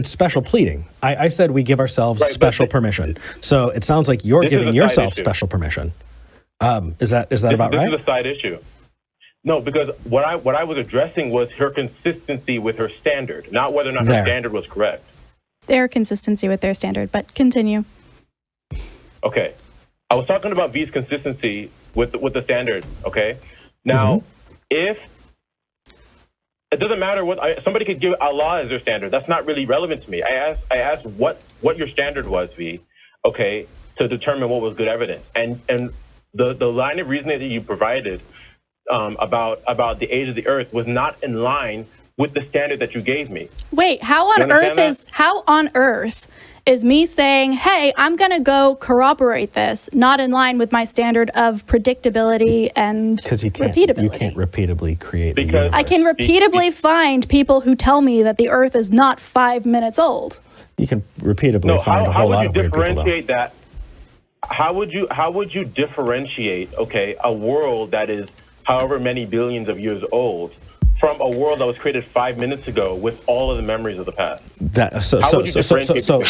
special pleading. I said we give ourselves special permission. So it sounds like you're giving yourself special permission. Is that about right? This is a side issue. No, because what I was addressing was her consistency with her standard, not whether or not her standard was correct. Their consistency with their standard, but continue. Okay. I was talking about V's consistency with the standard, okay? Now, if it doesn't matter somebody could give Allah as their standard. That's not really relevant to me. I asked what your standard was, V, okay, to determine what was good evidence. And the line of reasoning that you provided about the age of the Earth was not in line with the standard that you gave me. Wait, how on earth is me saying, hey, I'm going to go corroborate this, not in line with my standard of predictability and repeatability? You can't repeatably create the because universe. I can repeatably find people who tell me that the Earth is not 5 minutes old. You can repeatably find a whole lot of weird people. How would you differentiate that? How would you differentiate, okay, a world that is however many billions of years old from a world that was created 5 minutes ago with all of the memories of the past? So how is this not solipsism?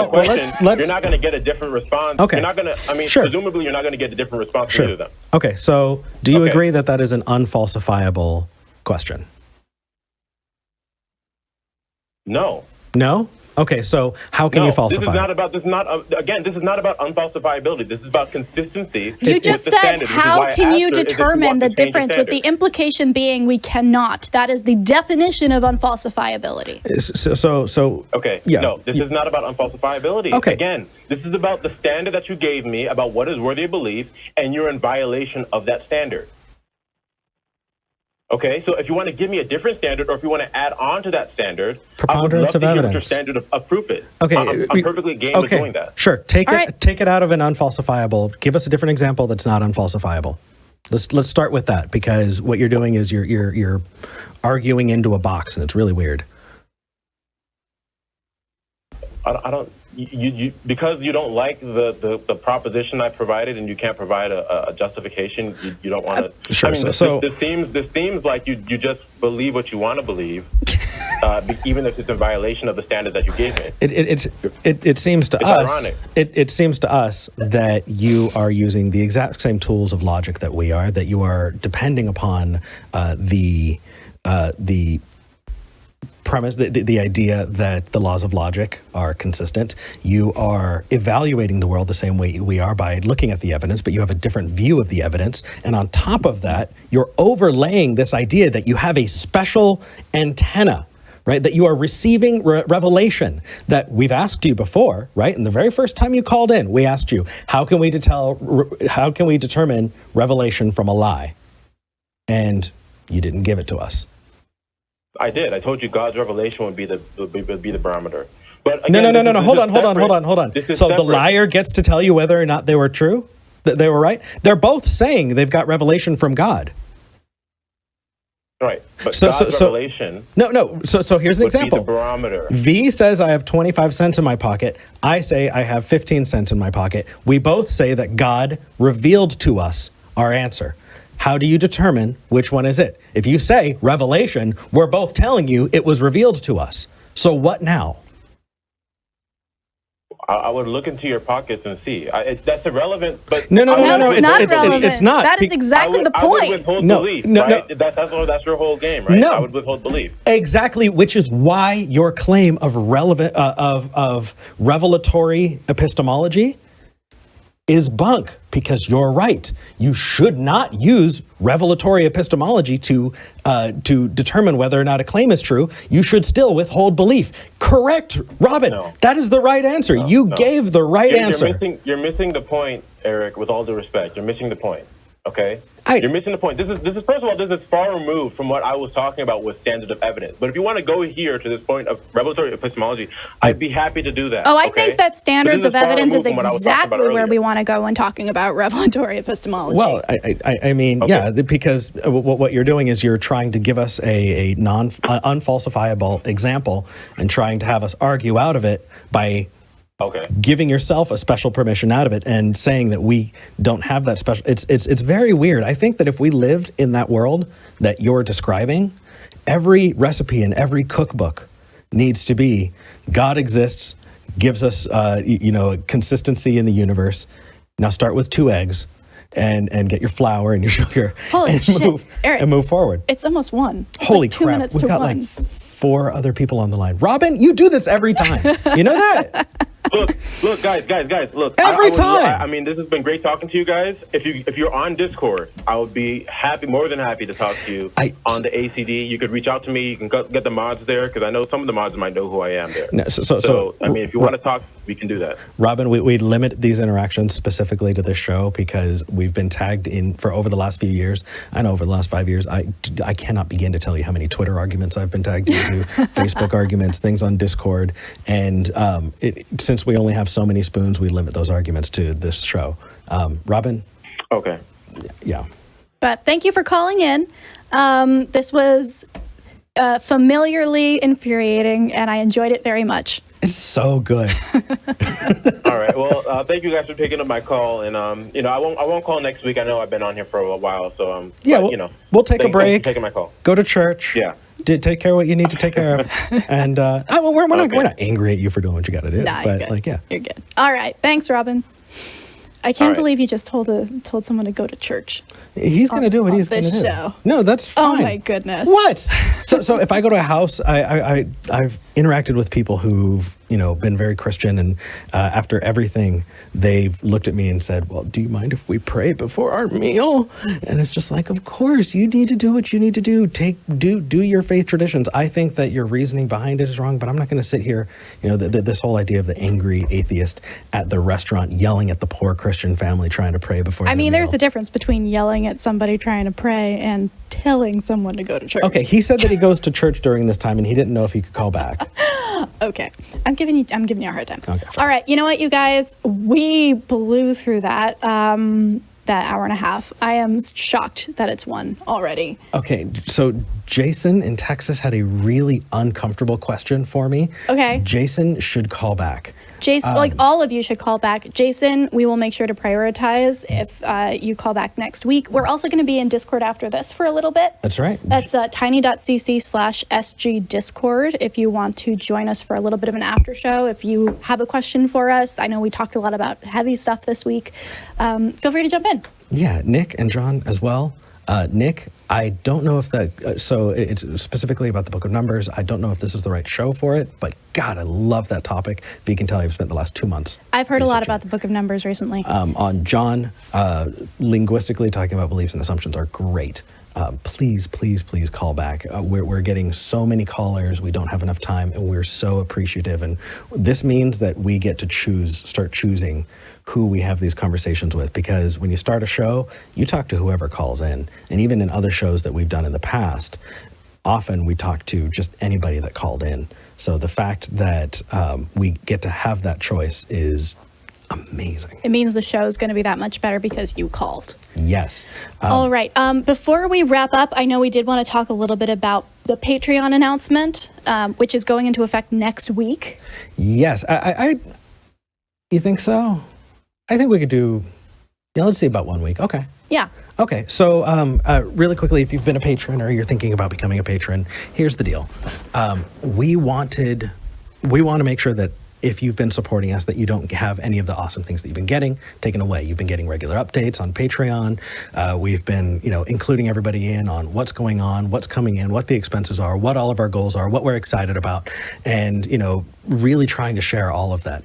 You're not going to get a different response. Okay. You're not going to, presumably you're not going to get a different response from either of them. Okay, so do you agree that is an unfalsifiable question? No. No? Okay, so how can you falsify? This is not about unfalsifiability. This is about consistency. You just said, how can you determine the difference, with the implication being we cannot. That is the definition of unfalsifiability. Okay, yeah. No, this is not about unfalsifiability. Okay. Again, this is about the standard that you gave me about what is worthy of belief, and you're in violation of that standard. Okay, so if you want to give me a different standard, or if you want to add on to that standard, I would love to hear what your standard of proof is. Okay, I'm perfectly game with doing that. Sure, take it out of an unfalsifiable. Give us a different example that's not unfalsifiable. Let's start with that, because what you're doing is you're arguing into a box, and it's really weird. I don't. you because you don't like the proposition I provided and you can't provide a justification, you don't want to. Sure. I mean, this seems like you just believe what you want to believe, even if it's in violation of the standard that you gave me. It seems to us. Ironic. It seems to us that you are using the exact same tools of logic that we are. That you are depending upon the premise, the idea that the laws of logic are consistent. You are evaluating the world the same way we are by looking at the evidence, but you have a different view of the evidence. And on top of that, you're overlaying this idea that you have a special antenna, right? That you are receiving revelation that we've asked you before, right? And the very first time you called in, we asked you, how can we determine revelation from a lie? And you didn't give it to us. I did. I told you God's revelation would be the barometer. But again, no. Hold on. So the liar gets to tell you whether or not they were true, that they were right. They're both saying they've got revelation from God. Right. But God's revelation. No. So here's an example. Be the barometer. V says I have 25 cents in my pocket. I say I have 15 cents in my pocket. We both say that God revealed to us our answer. How do you determine which one is it? If you say revelation, we're both telling you it was revealed to us. So what now? I would look into your pockets and see. That's irrelevant. But No. It's not relevant. It's not. That is exactly the point. I would withhold belief, right? That's your whole game, right? No. I would withhold belief. Exactly, which is why your claim of of revelatory epistemology is bunk, because you're right. You should not use revelatory epistemology to determine whether or not a claim is true. You should still withhold belief. Correct, Robin. No. That is the right answer. You gave the right answer. You're missing the point, Eric. With all due respect, you're missing the point. Okay, you're missing the point. This is first of all, this is far removed from what I was talking about with standard of evidence. But if you want to go here to this point of revelatory epistemology, I'd be happy to do that. Oh, I think that standards of evidence is exactly where we earlier. want to go when talking about revelatory epistemology. Well, I mean, yeah, because what you're doing is you're trying to give us a unfalsifiable example and trying to have us argue out of it by giving yourself a special permission out of it and saying that we don't have that special. It's very weird. I think that if we lived in that world that you're describing, every recipe in every cookbook needs to be God exists, gives us consistency in the universe. Now start with 2 eggs and get your flour and your sugar. Holy and shit, Eric, move forward. It's almost 1. It's Holy like 2 crap! minutes We've to got 1. like 4 other people on the line. Robin, you do this every time. You know that? Look, guys, look. Every time. I mean, this has been great talking to you guys. If you're on Discord, I would be more than happy to talk to you on the ACD. You could reach out to me. You can get the mods there, because I know some of the mods might know who I am there. No, so I mean, if you want to talk, we can do that. Robin, we limit these interactions specifically to this show because we've been tagged in for over the last few years. I know over the last 5 years, I cannot begin to tell you how many Twitter arguments I've been tagged into, Facebook arguments, things on Discord, and since we only have so many spoons, we limit those arguments to this show. Robin? Okay. Yeah. But thank you for calling in. This was familiarly infuriating, and I enjoyed it very much. It's so good. All right. Well, thank you guys for picking up my call, and I won't call next week. I know I've been on here for a while, so we'll take a break. Thanks for taking my call. Go to church. Yeah. Take care of what you need to take care of, and we're not angry at you for doing what you got to do. Nah, but you're good. You're good. All right. Thanks, Robin. I can't believe you just told someone to go to church. He's going to do what he's going to do. Show. No, that's fine. Oh my goodness. What? So if I go to a house, I've interacted with people who've been very Christian, and after everything, they've looked at me and said, "Well, do you mind if we pray before our meal?" And it's just like, of course, you need to do what you need to do. Do your faith traditions. I think that your reasoning behind it is wrong, but I'm not going to sit here. This whole idea of the angry atheist at the restaurant yelling at the poor Christian family trying to pray before. There's a difference between yelling at somebody trying to pray and telling someone to go to church. Okay, he said that he goes to church during this time, and he didn't know if he could call back. Okay, I'm giving you a hard time. Okay, all right, you know what, you guys, we blew through that. that hour and a half. I am shocked that it's 1 already. Okay, so Jason in Texas had a really uncomfortable question for me. Okay. Jason should call back. Jason, like all of you should call back. Jason, we will make sure to prioritize if you call back next week. We're also going to be in Discord after this for a little bit. That's right. That's tiny.cc/SG Discord if you want to join us for a little bit of an after show. If you have a question for us, I know we talked a lot about heavy stuff this week. Feel free to jump in. Yeah, Nick and John as well. Nick, I don't know if that, so it's specifically about the Book of Numbers. I don't know if this is the right show for it, but God, I love that topic. If you can tell, I've spent the last 2 months. I've heard a lot about the Book of Numbers recently. On John, linguistically talking about beliefs and assumptions are great. Please call back. We're getting so many callers. We don't have enough time, and we're so appreciative. And this means that we get to start choosing who we have these conversations with, because when you start a show, you talk to whoever calls in. And even in other shows that we've done in the past, often we talk to just anybody that called in. So the fact that we get to have that choice is amazing. It means the show is going to be that much better because you called. Yes. All right. Before we wrap up, I know we did want to talk a little bit about the Patreon announcement, which is going into effect next week. Yes. You think so? I think we could do, let's see, about 1 week. Okay. Yeah. Okay. So really quickly, if you've been a patron or you're thinking about becoming a patron, here's the deal. We want to make sure that if you've been supporting us, that you don't have any of the awesome things that you've been getting taken away. You've been getting regular updates on Patreon. We've been, including everybody in on what's going on, what's coming in, what the expenses are, what all of our goals are, what we're excited about, and, really trying to share all of that.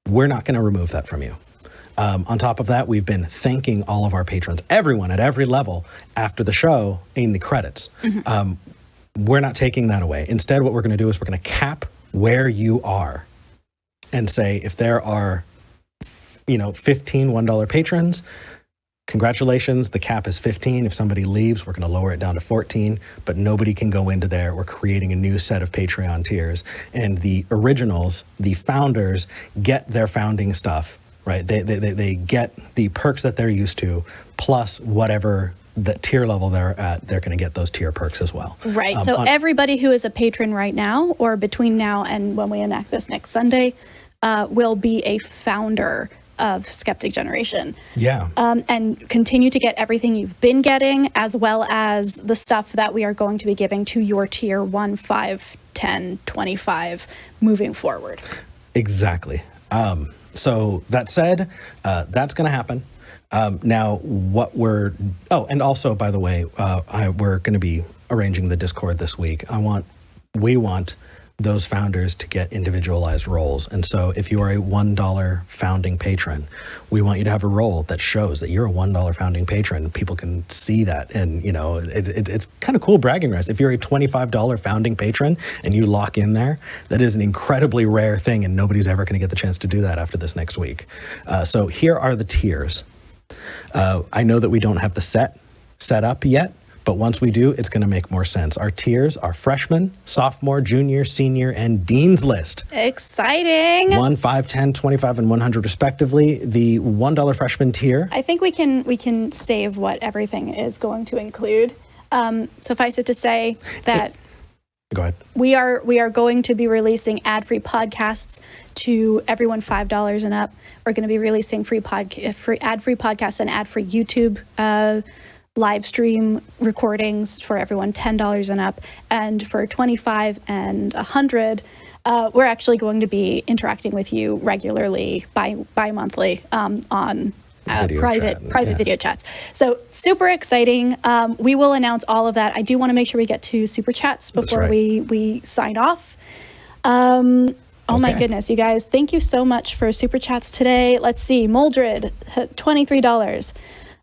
We're not going to remove that from you. On top of that, we've been thanking all of our patrons, everyone at every level, after the show in the credits. Mm-hmm. We're not taking that away. Instead, what we're going to do is we're going to cap where you are and say, if there are, 15 $1 patrons, congratulations, the cap is 15. If somebody leaves, we're going to lower it down to 14, but nobody can go into there. We're creating a new set of Patreon tiers, and the originals, the founders, get their founding stuff, right? They get the perks that they're used to, plus whatever the tier level they're at, they're going to get those tier perks as well. Right. So everybody who is a patron right now, or between now and when we enact this next Sunday, will be a founder of Skeptic Generation. Yeah. And continue to get everything you've been getting, as well as the stuff that we are going to be giving to your tier 1, 5, 10, 25 moving forward. Exactly. So that said, that's going to happen. Now, and also, by the way, we're going to be arranging the Discord this week. We want those founders to get individualized roles. And so if you are a $1 founding patron, we want you to have a role that shows that you're a $1 founding patron. People can see that. And, it's kind of cool bragging rights. If you're a $25 founding patron and you lock in there, that is an incredibly rare thing, and nobody's ever going to get the chance to do that after this next week. So here are the tiers. I know that we don't have the set up yet, but once we do, it's going to make more sense. Our tiers are freshman, sophomore, junior, senior, and dean's list. Exciting. 1, 5, 10, 25, and 100 respectively. The $1 freshman tier. I think we can save what everything is going to include. Suffice it to say that go ahead. We are going to be releasing ad-free podcasts to everyone $5 and up. We're going to be releasing ad-free podcasts and ad-free YouTube live stream recordings for everyone $10 and up. And for 25 and 100, we're actually going to be interacting with you regularly bi-monthly on private video chats. So super exciting. We will announce all of that. I do want to make sure we get to super chats before we sign off. Oh my goodness, you guys, thank you so much for super chats today. Let's see, Moldred, $23.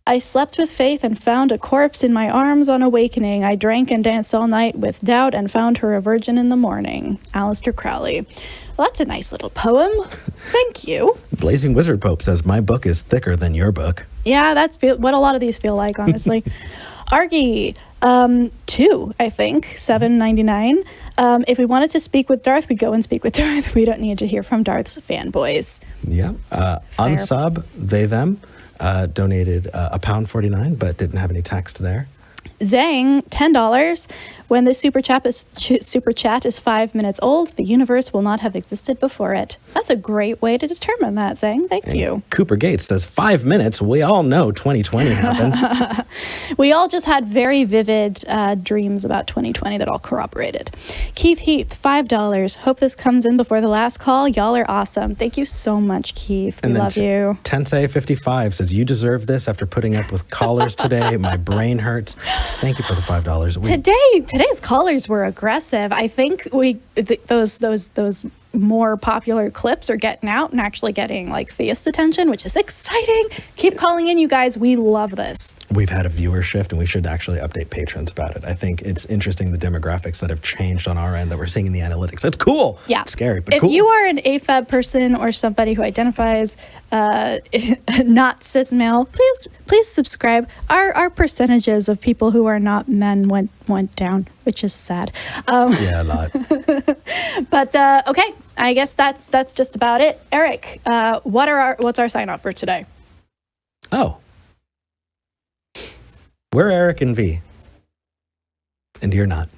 I slept with faith and found a corpse in my arms on awakening. I drank and danced all night with doubt and found her a virgin in the morning. Aleister Crowley. Well, that's a nice little poem. Thank you. Blazing Wizard Pope says, my book is thicker than your book. Yeah, that's what a lot of these feel like, honestly. Argy, 2, I think, $7.99. If we wanted to speak with Darth, we'd go and speak with Darth. We don't need to hear from Darth's fanboys. Yeah. Unsub, they, them. donated £1.49, but didn't have any text there. Zhang, $10. When this super chat is 5 minutes old, the universe will not have existed before it. That's a great way to determine that, Zhang. Thank you. Cooper Gates says 5 minutes. We all know 2020 happened. We all just had very vivid dreams about 2020 that all corroborated. Keith Heath, $5. Hope this comes in before the last call. Y'all are awesome. Thank you so much, Keith. We love you. Tensei55 says, you deserve this after putting up with callers today. My brain hurts. Thank you for the $5. Today's callers were aggressive. I think those more popular clips are getting out and actually getting like theist attention, which is exciting. Keep calling in, you guys. We love this. We've had a viewer shift, and we should actually update patrons about it. I think it's interesting, the demographics that have changed on our end that we're seeing in the analytics. It's cool. Yeah. It's scary, but if cool. If you are an AFAB person or somebody who identifies not cis male, please subscribe. Our percentages of people who are not men went down, which is sad. Yeah, a lot. But okay, I guess that's just about it. Eric, what's our sign off for today? Oh. We're Eric and V. And you're not.